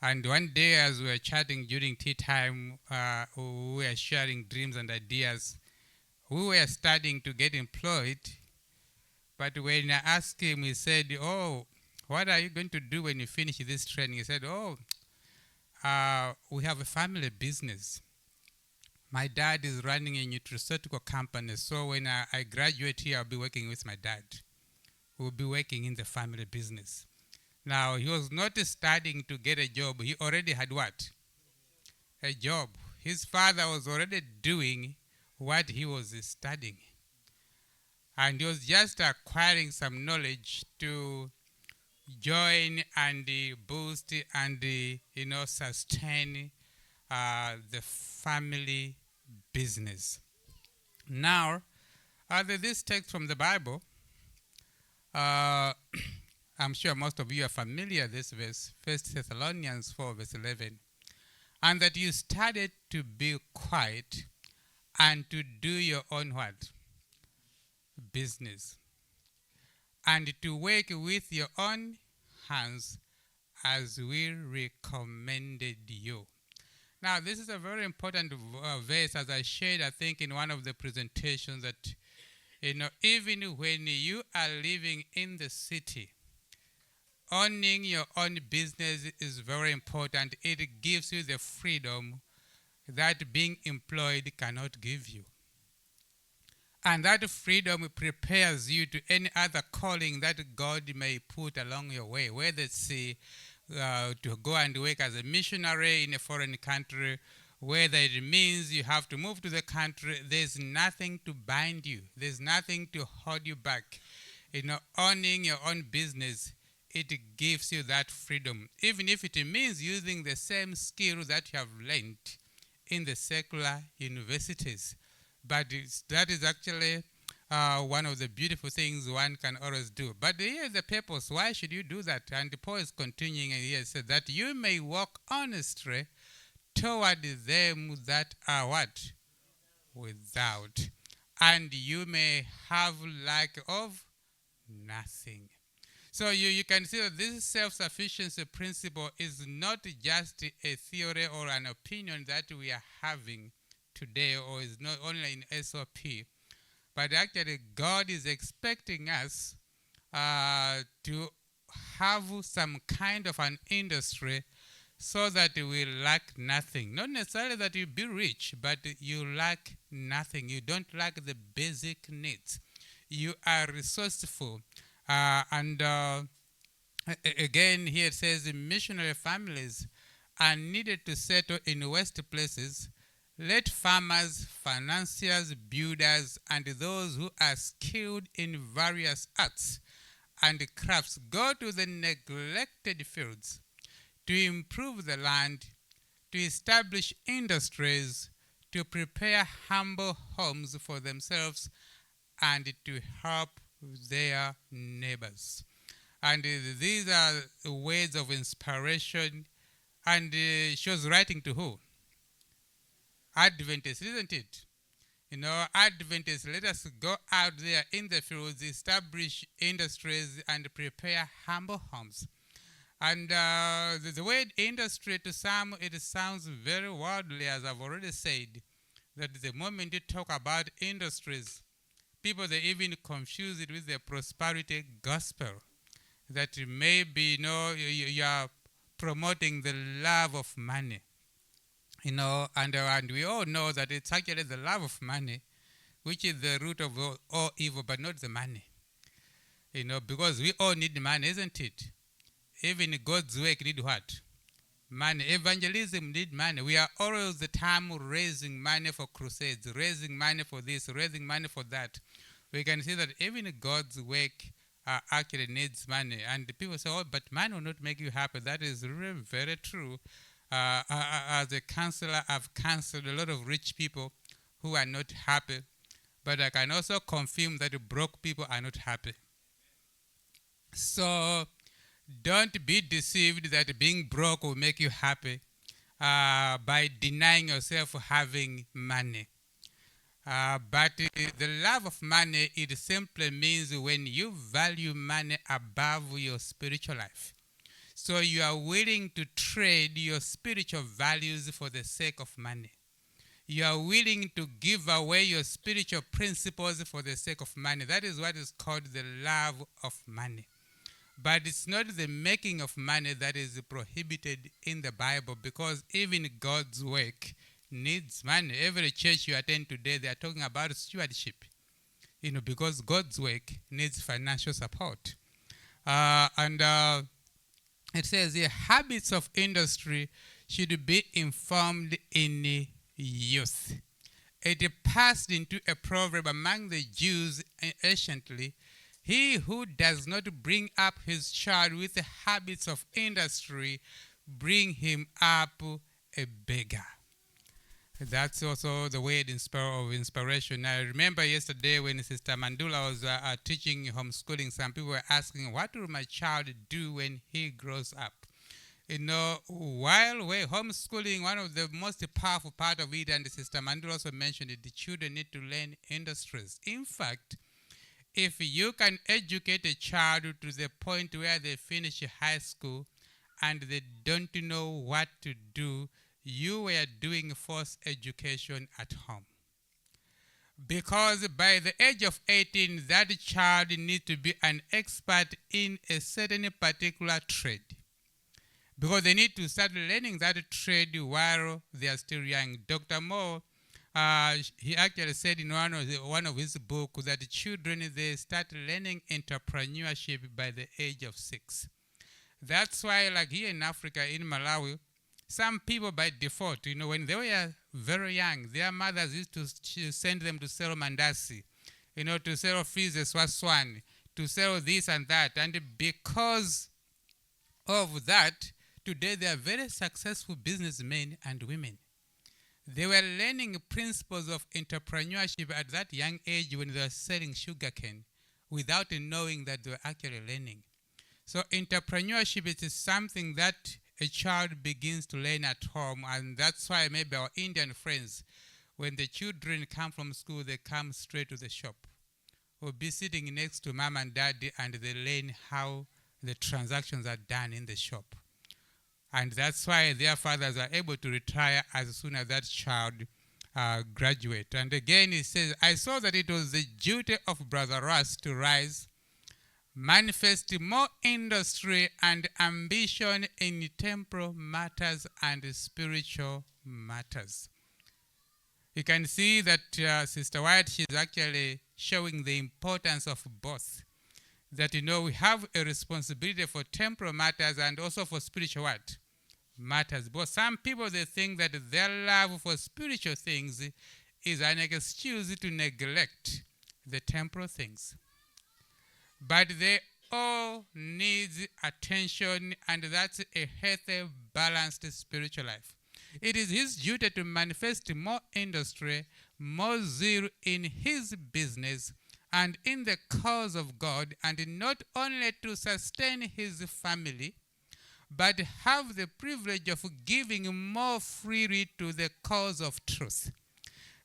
And one day, as we were chatting during tea time, we were sharing dreams and ideas. We were studying to get employed, but when I asked him, he said, "Oh, what are you going to do when you finish this training?" He said, "Oh, we have a family business. My dad is running a nutraceutical company, so when I graduate here, I'll be working with my dad. We'll be working in the family business." Now, he was not studying to get a job. He already had what? A job. His father was already doing what he was studying. And he was just acquiring some knowledge to join and boost and sustain the family business. Now, this text from the Bible, uh, I'm sure most of you are familiar with this verse, 1 Thessalonians 4, verse 11. And that you started to be quiet and to do your own what? Business. And to work with your own hands as we recommended you. Now, this is a very important verse, as I shared, I think, in one of the presentations, that, even when you are living in the city, owning your own business is very important. It gives you the freedom that being employed cannot give you. And that freedom prepares you to any other calling that God may put along your way, whether it's to go and work as a missionary in a foreign country, whether it means you have to move to the country. There's nothing to bind you. There's nothing to hold you back. Owning your own business, it gives you that freedom, even if it means using the same skill that you have learned in the secular universities. But that is actually one of the beautiful things one can always do. But here's the purpose. Why should you do that? And Paul is continuing, and he said that you may walk honestly toward them that are what? Without. And you may have lack of nothing. So you can see that this self-sufficiency principle is not just a theory or an opinion that we are having today, or is not only in SOP, but actually God is expecting us to have some kind of an industry so that we lack nothing. Not necessarily that you be rich, but you lack nothing. You don't lack the basic needs. You are resourceful. And again, here it says missionary families are needed to settle in West places. Let farmers, financiers, builders, and those who are skilled in various arts and crafts go to the neglected fields to improve the land, to establish industries, to prepare humble homes for themselves, and to help their neighbors. And these are words of inspiration. And she was writing to who? Adventists, isn't it? Adventists, let us go out there in the fields, establish industries, and prepare humble homes. And the word industry, to some, it sounds very worldly, as I've already said, that the moment you talk about industries, people, they even confuse it with the prosperity gospel, that maybe, you are promoting the love of money. And we all know that it's actually the love of money, which is the root of all evil, but not the money. Because we all need money, isn't it? Even God's work need what? Money. Evangelism need money. We are always the time raising money for crusades, raising money for this, raising money for that. We can see that even God's work actually needs money. And people say, "Oh, but money will not make you happy." That is really very true. As a counselor, I've counseled a lot of rich people who are not happy, but I can also confirm that broke people are not happy. So don't be deceived that being broke will make you happy. by denying yourself having money. But the love of money, it simply means when you value money above your spiritual life. So you are willing to trade your spiritual values for the sake of money. You are willing to give away your spiritual principles for the sake of money. That is what is called the love of money. But it's not the making of money that is prohibited in the Bible, because even God's work needs money. Every church you attend today, they are talking about stewardship, because God's work needs financial support. And it says the habits of industry should be informed in youth. It passed into a proverb among the Jews anciently: he who does not bring up his child with the habits of industry, bring him up a beggar. That's also the word of inspiration. I remember yesterday when Sister Mandula was teaching homeschooling, some people were asking, what will my child do when he grows up? While we're homeschooling, one of the most powerful part of it, and Sister Mandula also mentioned it, the children need to learn industries. In fact, if you can educate a child to the point where they finish high school and they don't know what to do, you were doing forced education at home. Because by the age of 18, that child needs to be an expert in a certain particular trade. Because they need to start learning that trade while they are still young. Dr. Moore, he actually said in one of his books that the children, they start learning entrepreneurship by the age of 6. That's why, like here in Africa, in Malawi, some people by default, when they were very young, their mothers used to send them to sell mandasi, to sell freezer swaswani, to sell this and that. And because of that, today they are very successful businessmen and women. They were learning principles of entrepreneurship at that young age when they were selling sugarcane without knowing that they were actually learning. So entrepreneurship is something that a child begins to learn at home, and that's why maybe our Indian friends, when the children come from school, they come straight to the shop. We'll be sitting next to mom and daddy, and they learn how the transactions are done in the shop. And that's why their fathers are able to retire as soon as that child graduates. And again, he says, I saw that it was the duty of Brother Russ to rise, manifest more industry and ambition in temporal matters and spiritual matters. You can see that Sister White, she's actually showing the importance of both. That, we have a responsibility for temporal matters and also for spiritual matters. But some people, they think that their love for spiritual things is an excuse to neglect the temporal things. But they all need attention, and that's a healthy, balanced spiritual life. It is his duty to manifest more industry, more zeal in his business and in the cause of God, and not only to sustain his family, but have the privilege of giving more freely to the cause of truth,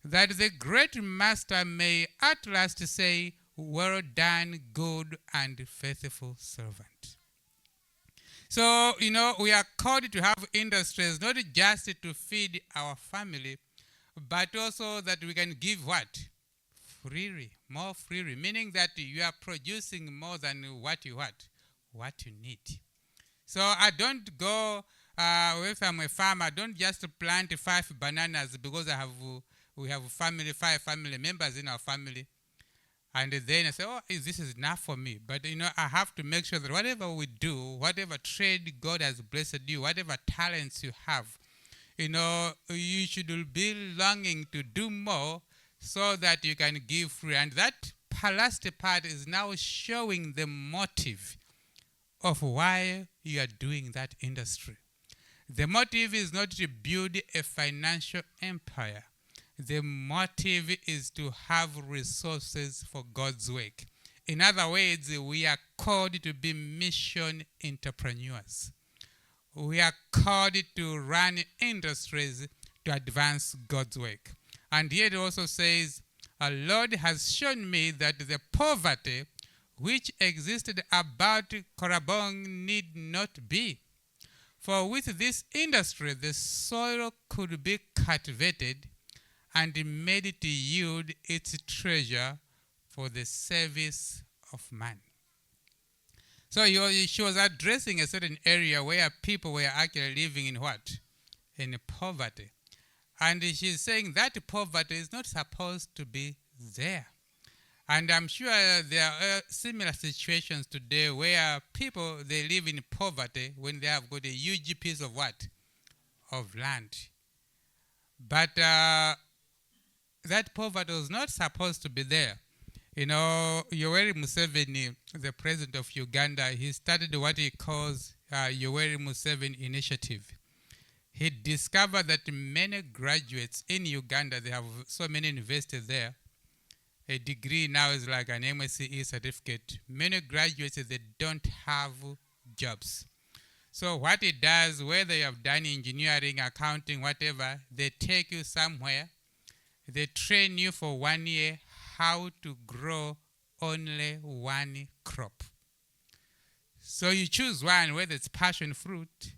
that the great master may at last say, well done, good and faithful servant. So, we are called to have industries, not just to feed our family, but also that we can give what? Freely, more freely, meaning that you are producing more than what you need. So I don't go if I'm a farmer, I don't just plant 5 bananas because we have 5 family members in our family. And then I say, this is enough for me. But, I have to make sure that whatever we do, whatever trade God has blessed you, whatever talents you have, you should be longing to do more so that you can give free. And that last part is now showing the motive of why you are doing that industry. The motive is not to build a financial empire. The motive is to have resources for God's work. In other words, we are called to be mission entrepreneurs. We are called to run industries to advance God's work. And yet it also says, "A Lord has shown me that the poverty which existed about Korabong need not be. For with this industry, the soil could be cultivated and made to yield its treasure for the service of man." So she was addressing a certain area where people were actually living in what? In poverty. And she's saying that poverty is not supposed to be there. And I'm sure there are similar situations today where people, they live in poverty when they have got a huge piece of what? Of land. But that poverty was not supposed to be there. You know, Yoweri Museveni, the president of Uganda, he started what he calls Yoweri Museveni Initiative. He discovered that many graduates in Uganda, they have so many universities there. A degree now is like an MSce certificate. Many graduates, they don't have jobs. So what it does, whether you have done engineering, accounting, whatever, they take you somewhere. They train you for 1 year how to grow only one crop. So you choose one, whether it's passion fruit,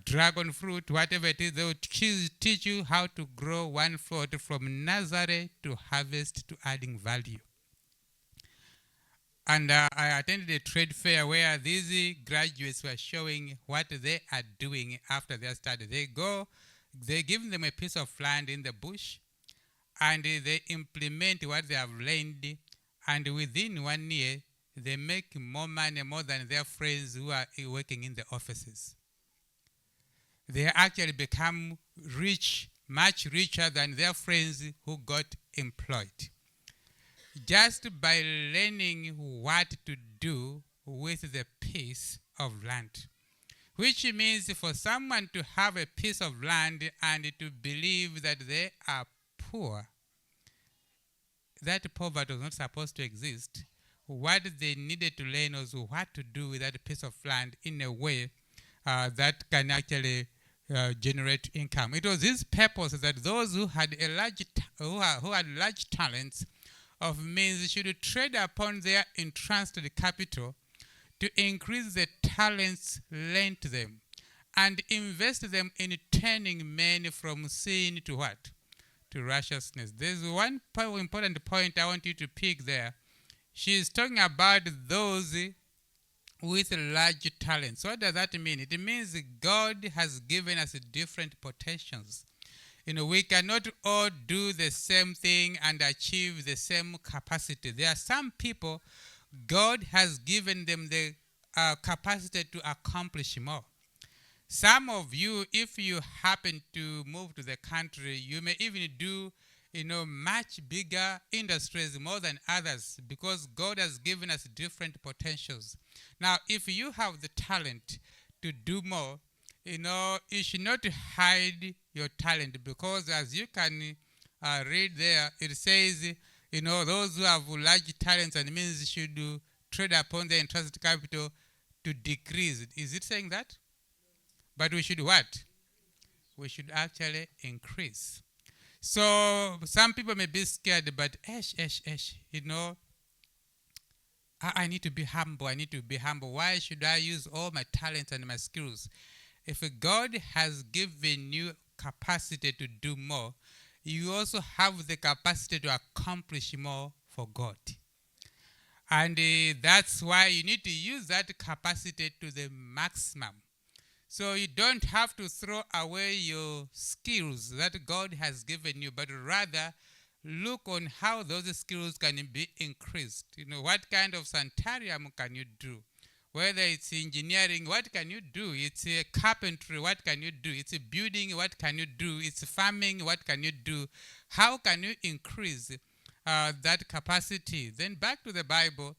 dragon fruit, whatever it is. They will teach you how to grow one fruit from nursery to harvest to adding value. And I attended a trade fair where these graduates were showing what they are doing after their study. They give them a piece of land in the bush, and they implement what they have learned, and within 1 year, they make more money, more than their friends who are working in the offices. They actually become rich, much richer than their friends who got employed, just by learning what to do with the piece of land. Which means for someone to have a piece of land and to believe that they are poor, that poverty was not supposed to exist. What they needed to learn was what to do with that piece of land in a way that can actually generate income. It was his purpose that those who had large talents of means should trade upon their entrusted capital to increase the talents lent to them and invest them in turning men from sin to what? To righteousness. There's one important point I want you to pick there. She's talking about those with large talents. What does that mean? It means God has given us different potentials. You know, we cannot all do the same thing and achieve the same capacity. There are some people, God has given them the capacity to accomplish more. Some of you, if you happen to move to the country, you may even do, much bigger industries more than others because God has given us different potentials. Now, if you have the talent to do more, you should not hide your talent because as you can read there, it says, those who have large talents and means should trade upon their entrusted capital to decrease. Is it saying that? But we should what? We should actually increase. So some people may be scared, but I need to be humble. I need to be humble. Why should I use all my talents and my skills? If God has given you capacity to do more, you also have the capacity to accomplish more for God. And that's why you need to use that capacity to the maximum. So you don't have to throw away your skills that God has given you, but rather look on how those skills can be increased. What kind of sanitarium can you do? Whether it's engineering, what can you do? It's carpentry, what can you do? It's building, what can you do? It's farming, what can you do? How can you increase that capacity? Then back to the Bible,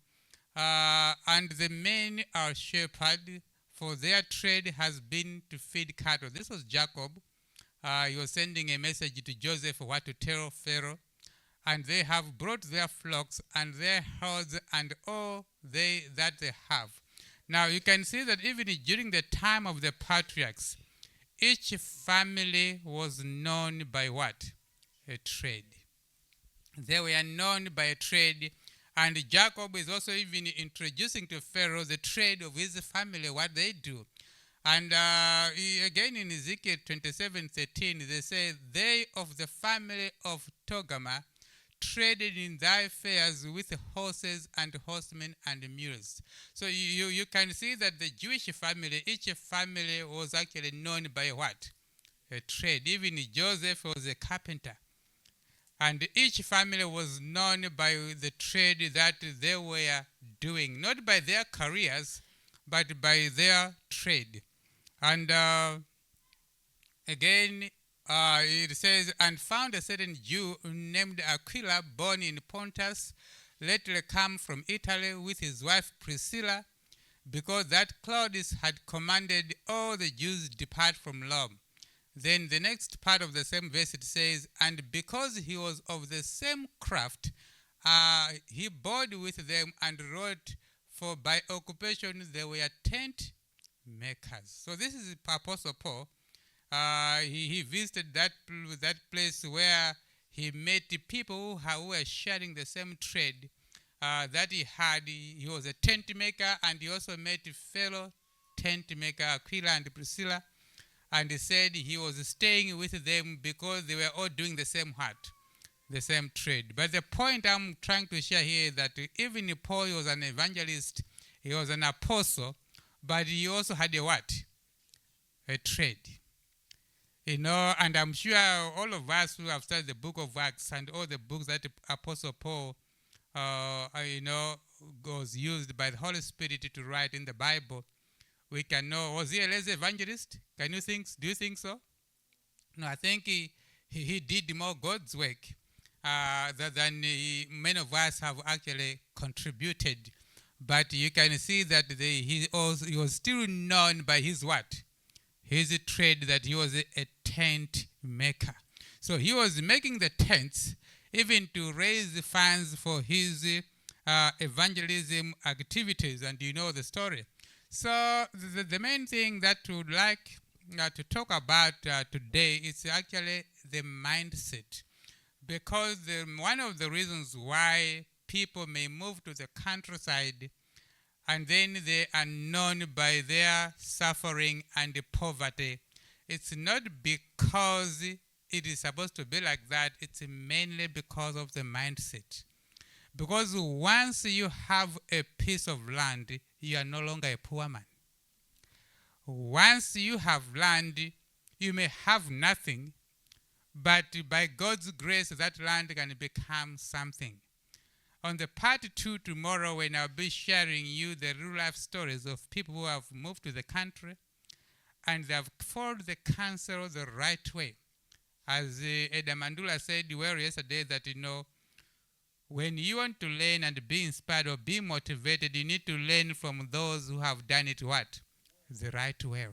and the men are shepherds, for their trade has been to feed cattle. This was Jacob. He was sending a message to Joseph what to tell Pharaoh. And they have brought their flocks and their herds and all that they have. Now you can see that even during the time of the patriarchs, each family was known by what? A trade. They were known by a trade, and Jacob is also even introducing to Pharaoh the trade of his family, what they do. And again in Ezekiel 27:13, they say, they of the family of Togama traded in thy fairs with horses and horsemen and mules. So you can see that the Jewish family, each family was actually known by what? A trade. Even Joseph was a carpenter. And each family was known by the trade that they were doing, not by their careers, but by their trade. And again, it says, and found a certain Jew named Aquila, born in Pontus, lately come from Italy with his wife Priscilla, because that Claudius had commanded all the Jews depart from Rome. Then the next part of the same verse it says, and because he was of the same craft, he bode with them and wrote, for by occupation they were tent makers. So this is Apostle Paul. He visited that place where he met people who were sharing the same trade that he had. He was a tent maker, and he also met fellow tent maker Aquila and Priscilla. And he said he was staying with them because they were all doing the same what? The same trade. But the point I'm trying to share here is that even Paul was an evangelist, he was an apostle, but he also had a what? A trade. You know, and I'm sure all of us who have studied the book of Acts and all the books that Apostle Paul, was used by the Holy Spirit to write in the Bible, we can know, was he a lazy evangelist? Can you think, do you think so? No, I think he did more God's work than many of us have actually contributed. But you can see that he was still known by his what? His trade, that he was a tent maker. So he was making the tents even to raise funds for his evangelism activities, and you know the story. So the main thing that we would like to talk about today is actually the mindset, because one of the reasons why people may move to the countryside and then they are known by their suffering and poverty, it's not because it is supposed to be like that. It's mainly because of the mindset. Because once you have a piece of land, you are no longer a poor man. Once you have land, you may have nothing, but by God's grace, that land can become something. On the part 2 tomorrow, when I'll be sharing you the real life stories of people who have moved to the country and they have followed the counsel the right way. As Eda Mandula said well yesterday, that when you want to learn and be inspired or be motivated, you need to learn from those who have done it what? The right way.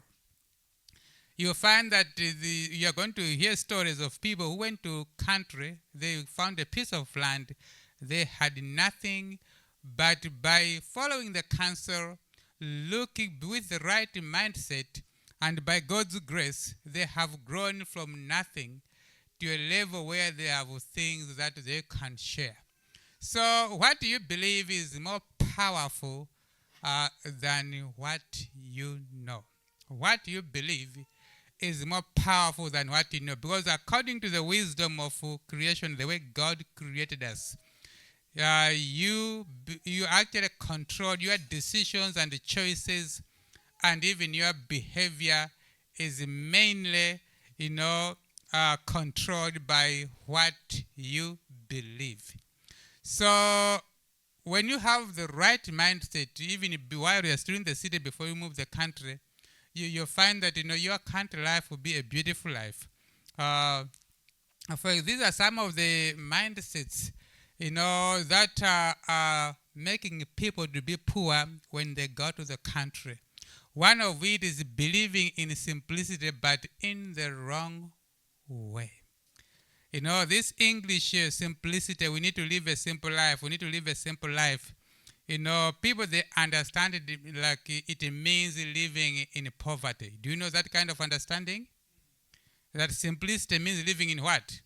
You'll find that you're going to hear stories of people who went to country, they found a piece of land, they had nothing, but by following the counsel, looking with the right mindset, and by God's grace, they have grown from nothing to a level where they have things that they can share. So what do you believe is more powerful than what you know? What you believe is more powerful than what you know, because according to the wisdom of creation, the way God created us, you actually control your decisions and choices, and even your behavior is mainly, controlled by what you believe. So when you have the right mindset, even while you're still in the city before you move the country, you'll find that your country life will be a beautiful life. These are some of the mindsets, that are making people to be poor when they go to the country. One of it is believing in simplicity, but in the wrong way. This English simplicity, we need to live a simple life. We need to live a simple life. People, they understand it like it means living in poverty. Do you know that kind of understanding? That simplicity means living in what?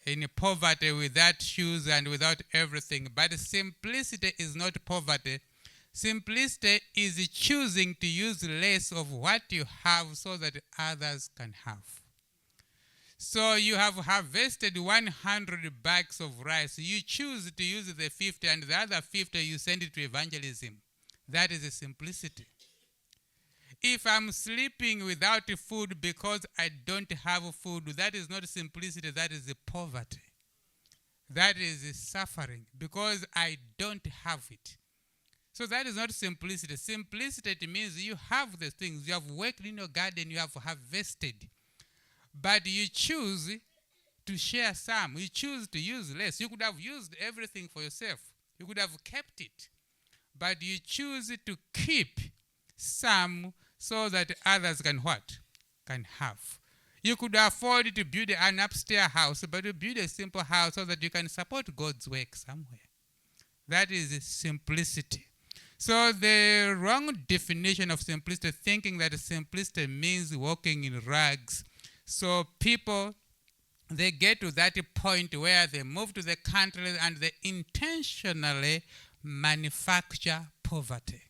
In poverty, without shoes and without everything. But simplicity is not poverty. Simplicity is choosing to use less of what you have so that others can have. So you have harvested 100 bags of rice. You choose to use the 50, and the other 50 you send it to evangelism. That is a simplicity. If I'm sleeping without food because I don't have food, that is not simplicity, that is poverty. That is suffering because I don't have it. So that is not simplicity. Simplicity, it means you have the things, you have worked in your garden, you have harvested, but you choose to share some. You choose to use less. You could have used everything for yourself. You could have kept it, but you choose to keep some so that others can what? Can have. You could afford to build an upstairs house, but you build a simple house so that you can support God's work somewhere. That is simplicity. So the wrong definition of simplicity, thinking that simplicity means walking in rags. So people, they get to that point where they move to the country and they intentionally manufacture poverty.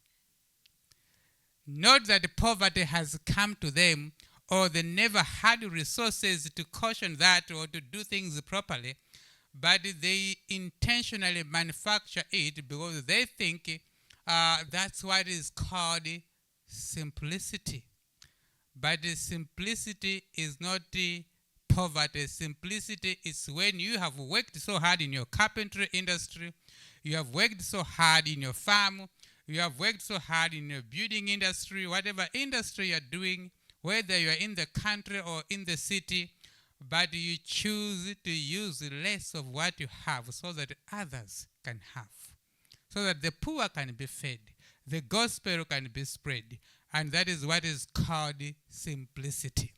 Not that poverty has come to them or they never had resources to caution that or to do things properly, but they intentionally manufacture it because they think that's what is called simplicity. But simplicity is not poverty. Simplicity is when you have worked so hard in your carpentry industry, you have worked so hard in your farm, you have worked so hard in your building industry, whatever industry you're doing, whether you're in the country or in the city, but you choose to use less of what you have so that others can have, so that the poor can be fed, the gospel can be spread, and that is what is called simplicity.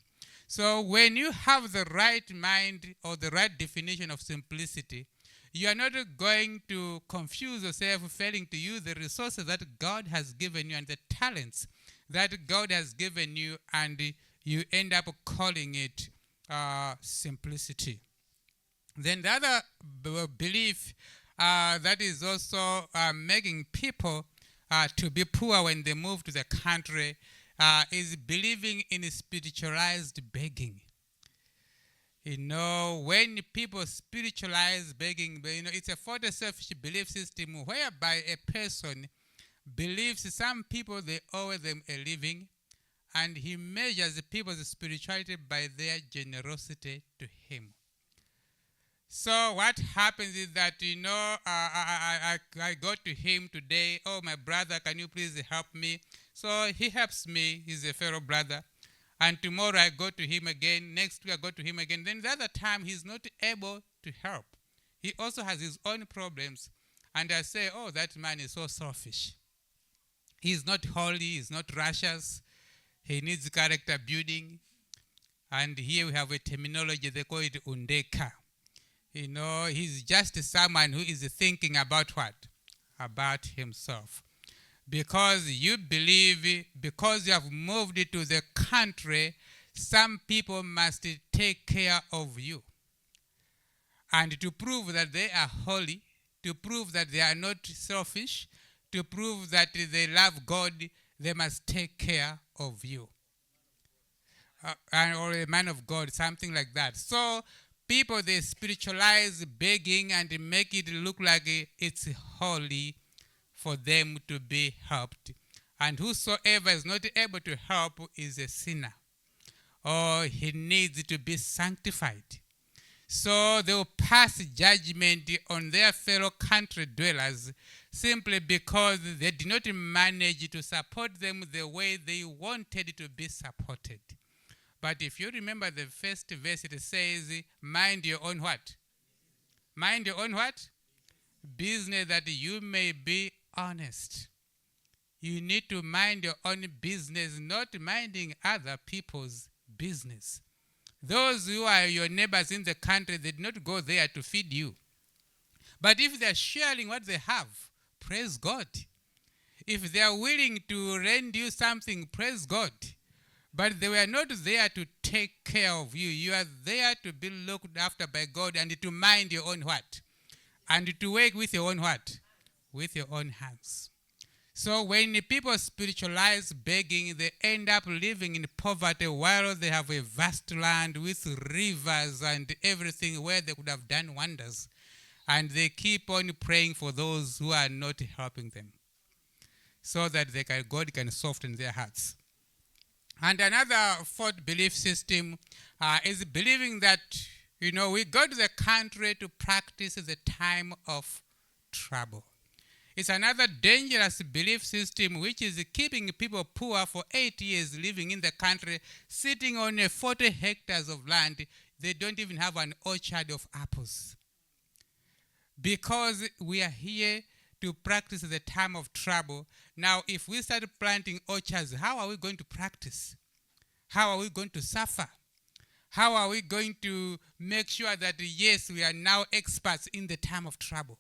So when you have the right mind or the right definition of simplicity, you are not going to confuse yourself failing to use the resources that God has given you and the talents that God has given you, and you end up calling it simplicity. Then the other belief that is also making people to be poor when they move to the country is believing in spiritualized begging. When people spiritualize begging, it's a false selfish belief system whereby a person believes some people, they owe them a living, and he measures people's spirituality by their generosity to him. So what happens is that, I go to him today, oh, my brother, can you please help me? So he helps me, he's a fellow brother. And tomorrow I go to him again, next week I go to him again. Then the other time he's not able to help. He also has his own problems. And I say, oh, that man is so selfish. He's not holy, he's not righteous. He needs character building. And here we have a terminology, they call it undeka. He's just someone who is thinking about what? About himself. Because you believe, because you have moved to the country, some people must take care of you. And to prove that they are holy, to prove that they are not selfish, to prove that they love God, they must take care of you. Or a man of God, something like that. So people, they spiritualize begging and make it look like it's holy for them to be helped. And whosoever is not able to help is a sinner, or he needs to be sanctified. So they will pass judgment on their fellow country dwellers simply because they did not manage to support them the way they wanted to be supported. But if you remember the first verse, it says, mind your own what? Mind your own what? Business, that you may be honest. You need to mind your own business, not minding other people's business. Those who are your neighbors in the country, they did not go there to feed you. But if they're sharing what they have, praise God. If they are willing to rent you something, praise God. But they were not there to take care of you. You are there to be looked after by God and to mind your own what? And to work with your own what? With your own hands. So when people spiritualize begging, they end up living in poverty while they have a vast land with rivers and everything where they could have done wonders. And they keep on praying for those who are not helping them so that God can soften their hearts. And another fourth belief system is believing that, we go to the country to practice the time of trouble. It's another dangerous belief system which is keeping people poor for 8 years living in the country, sitting on 40 hectares of land. They don't even have an orchard of apples. Because we are here to practice the time of trouble. Now, if we start planting orchards, how are we going to practice? How are we going to suffer? How are we going to make sure that, yes, we are now experts in the time of trouble?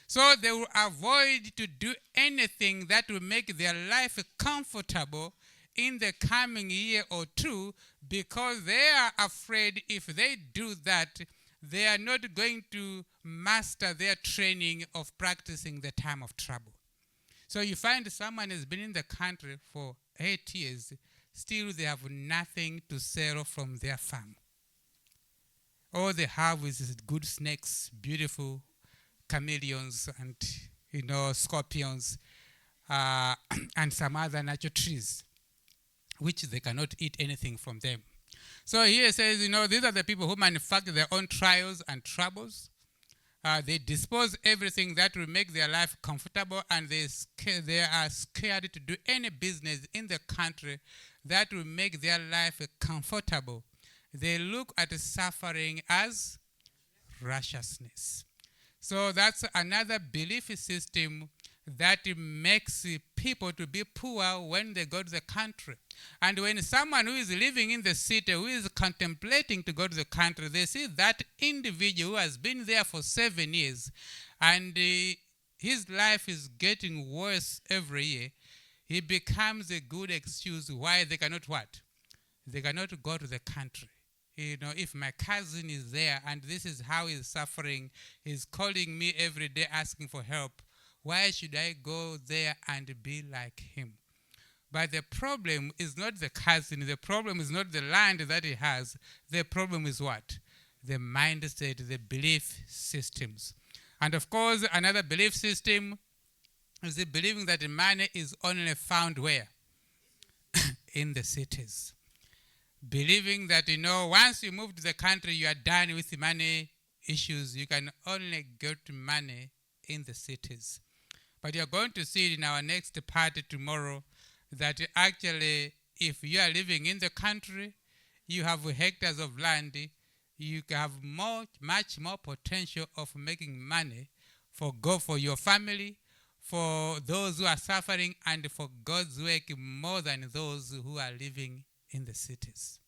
So they will avoid to do anything that will make their life comfortable in the coming year or two, because they are afraid if they do that, they are not going to master their training of practicing the time of trouble. So you find someone has been in the country for 8 years, still they have nothing to sell from their farm. All they have is good snakes, beautiful chameleons and scorpions and some other natural trees, which they cannot eat anything from them. So here it says, these are the people who manufacture their own trials and troubles. They dispose everything that will make their life comfortable, and they are scared to do any business in the country that will make their life comfortable. They look at suffering as righteousness. So that's another belief system that makes people to be poor when they go to the country. And when someone who is living in the city, who is contemplating to go to the country, they see that individual who has been there for 7 years and his life is getting worse every year, he becomes a good excuse why they cannot what? They cannot go to the country. If my cousin is there and this is how he's suffering, he's calling me every day asking for help, why should I go there and be like him? But the problem is not the cousin. The problem is not the land that he has. The problem is what? The mindset, the belief systems. And of course, another belief system is the believing that money is only found where? In the cities. Believing that, once you move to the country, you are done with the money issues. You can only get money in the cities. But you're going to see in our next part tomorrow that actually, if you are living in the country, you have hectares of land, you have much more potential of making money for your family, for those who are suffering, and for God's work more than those who are living in the cities.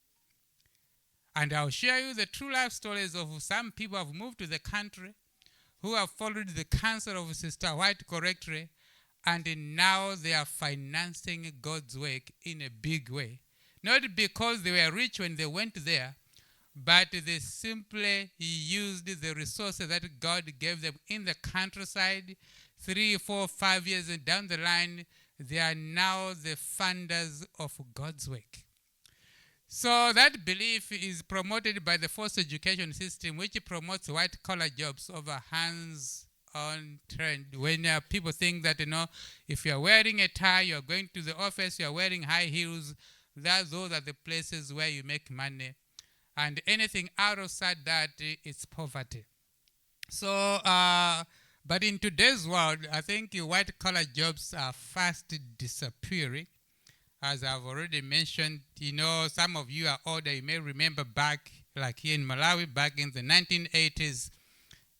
And I'll share you the true life stories of some people who have moved to the country, who have followed the counsel of Sister White correctly, and now they are financing God's work in a big way. Not because they were rich when they went there, but they simply used the resources that God gave them in the countryside. 3, 4, 5 years down the line, they are now the funders of God's work. So that belief is promoted by the forced education system, which promotes white-collar jobs over hands-on trend. When people think that, if you're wearing a tie, you're going to the office, you're wearing high heels, those are the places where you make money. And anything outside that, it's poverty. So, but in today's world, I think white-collar jobs are fast disappearing. As I've already mentioned, some of you are older, you may remember back, like here in Malawi, back in the 1980s,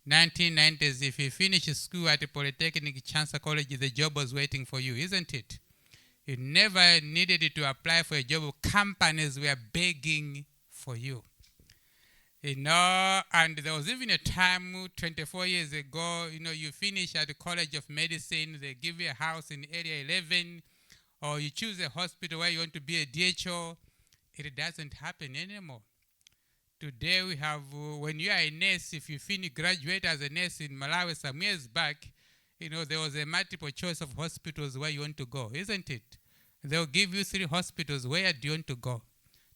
1990s, if you finish school at a Polytechnic Chancellor College, the job was waiting for you, isn't it? You never needed to apply for a job. Companies were begging for you. And there was even a time 24 years ago, you finish at the College of Medicine, they give you a house in Area 11, or you choose a hospital where you want to be a DHO. It doesn't happen anymore. Today we have, when you are a nurse, if you graduate as a nurse in Malawi some years back, there was a multiple choice of hospitals where you want to go, isn't it? They'll give you 3 hospitals. Where do you want to go?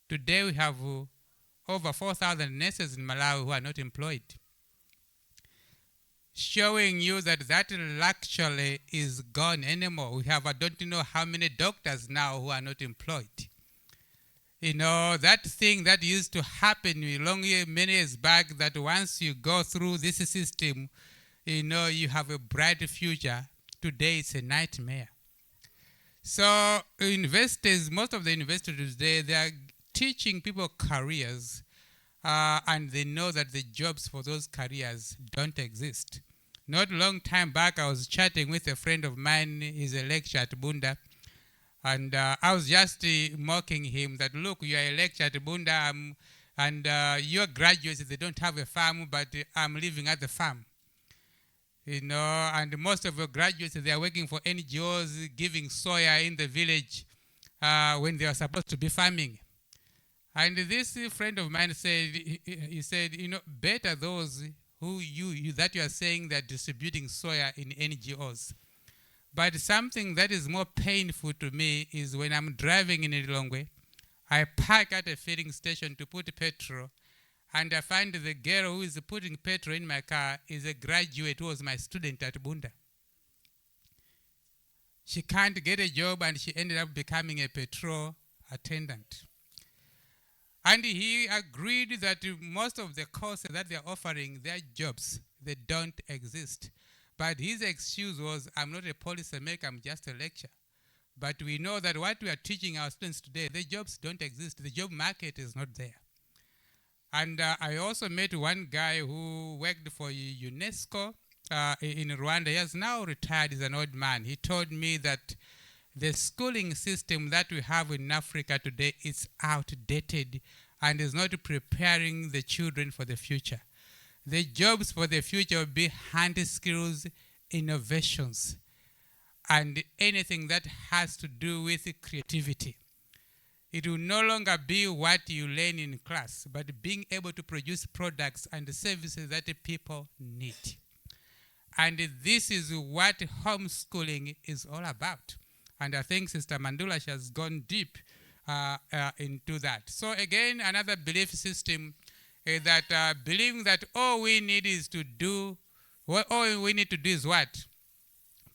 Today we have over 4,000 nurses in Malawi who are not employed, showing you that luxury is gone anymore. We have, I don't know how many doctors now who are not employed. That thing that used to happen many years back, that once you go through this system, you have a bright future. Today it's a nightmare. So investors, most of the investors today, they are teaching people careers, and they know that the jobs for those careers don't exist. Not a long time back, I was chatting with a friend of mine. He's a lecturer at Bunda. And I was just mocking him that, look, you are a lecturer at Bunda, and your graduates, they don't have a farm, but I'm living at the farm. And most of your graduates, they are working for NGOs, giving soya in the village when they are supposed to be farming. And this friend of mine said, he said, better those who that you are saying they're distributing soya in NGOs. But something that is more painful to me is when I'm driving in Lilongwe, I park at a filling station to put petrol, and I find the girl who is putting petrol in my car is a graduate who was my student at Bunda. She can't get a job, and she ended up becoming a petrol attendant. And he agreed that most of the courses that they're offering, their jobs, they don't exist. But his excuse was, I'm not a policymaker, I'm just a lecturer. But we know that what we are teaching our students today, the jobs don't exist. The job market is not there. And I also met one guy who worked for UNESCO in Rwanda. He has now retired, he's an old man. He told me that the schooling system that we have in Africa today is outdated and is not preparing the children for the future. The jobs for the future will be hand skills, innovations, and anything that has to do with creativity. It will no longer be what you learn in class, but being able to produce products and services that people need. And this is what homeschooling is all about. And I think Sister Mandula, she has gone deep into that. So again, another belief system that believing that all we need is to do, all we need to do is what?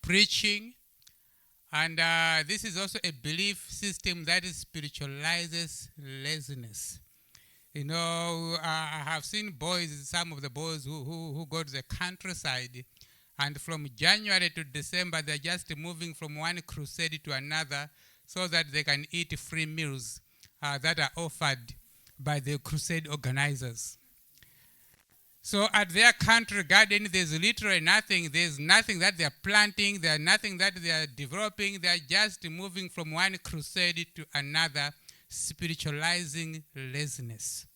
Preaching. And this is also a belief system that spiritualizes laziness. I have seen some of the boys who go to the countryside, and from January to December, they're just moving from one crusade to another so that they can eat free meals that are offered by the crusade organizers. So at their country garden, there's literally nothing. There's nothing that they're planting. There's nothing that they're developing. They're just moving from one crusade to another, spiritualizing laziness.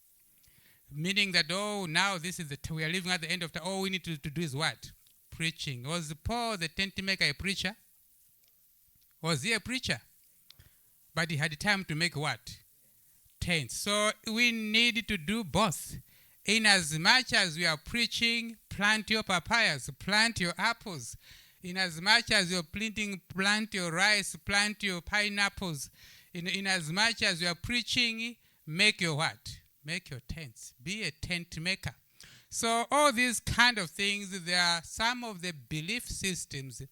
Meaning that, now this is we are living at the end of time. All we need to do is what? Preaching. Was Paul the tent maker a preacher? Was he a preacher? But he had time to make what? Tents. So we need to do both. In as much as we are preaching, plant your papayas, plant your apples. In as much as you're planting, plant your rice, plant your pineapples. In as much as you are preaching, make your what? Make your tents. Be a tent maker. So all these kind of things, there are some of the belief systems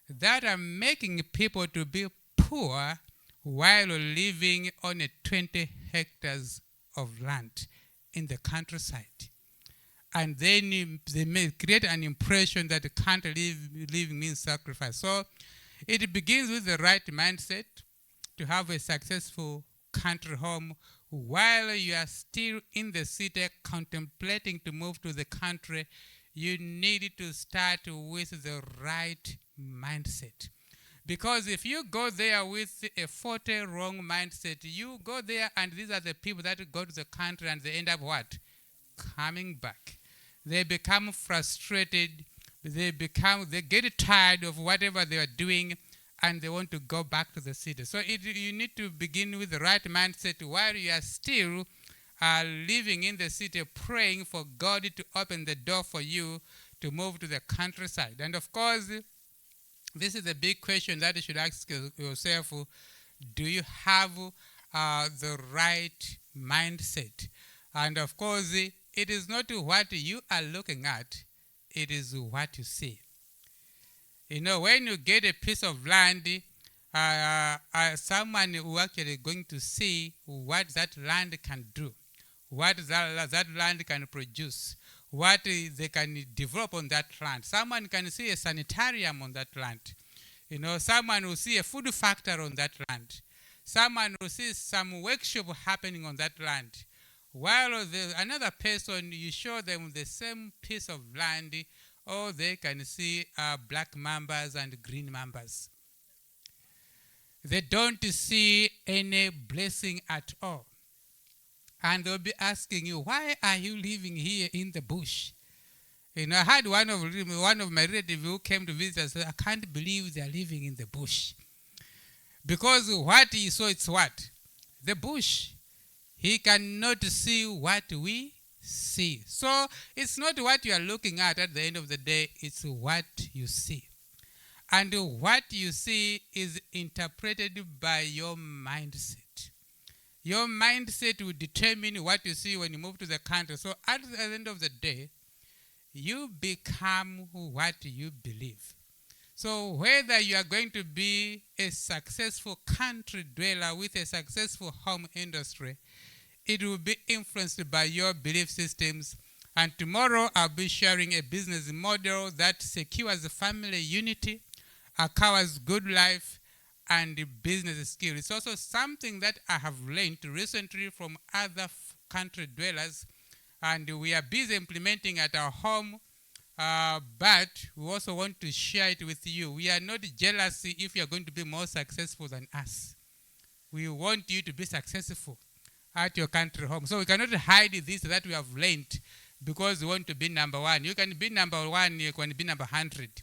that are making people to be poor while living on 20 hectares of land in the countryside. And then they may create an impression that living means sacrifice. So it begins with the right mindset to have a successful country home while you are still in the city contemplating to move to the country. You need to start with the right mindset. Because if you go there with a 40 wrong mindset, you go there and these are the people that go to the country and they end up what? coming back. They become frustrated. They get tired of whatever they are doing, and they want to go back to the city. So you need to begin with the right mindset while you are still living in the city, praying for God to open the door for you to move to the countryside. And of course, this is a big question that you should ask yourself. Do you have the right mindset? And of course, it is not what you are looking at, it is what you see. You know, when you get a piece of land, someone who actually going to see what that land can do, what that land can produce, what they can develop on that land. Someone can see a sanitarium on that land. You know, someone will see a food factory on that land. Someone will see some workshop happening on that land. While another person, you show them the same piece of land, or they can see black mambas and green mambas. They don't see any blessing at all. And they'll be asking you, why are you living here in the bush? You know, I had one of my relatives who came to visit us. I can't believe they are living in the bush. Because what he saw, it's what? The bush. He cannot see what we see. So it's not what you are looking at the end of the day, it's what you see. And what you see is interpreted by your mindset. Your mindset will determine what you see when you move to the country. So at the end of the day, you become what you believe. So whether you are going to be a successful country dweller with a successful home industry, it will be influenced by your belief systems. And tomorrow I'll be sharing a business model that secures family unity, acquires good life, and business skills. It's also something that I have learned recently from other country dwellers, and we are busy implementing at our home, but we also want to share it with you. We are not jealous if you are going to be more successful than us. We want you to be successful at your country home. So we cannot hide this that we have learned because we want to be number one. You can be number one, you can be number 100.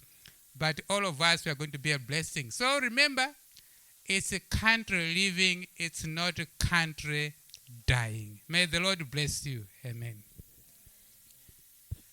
But all of us, we are going to be a blessing. So remember, it's a country living, it's not a country dying. May the Lord bless you. Amen.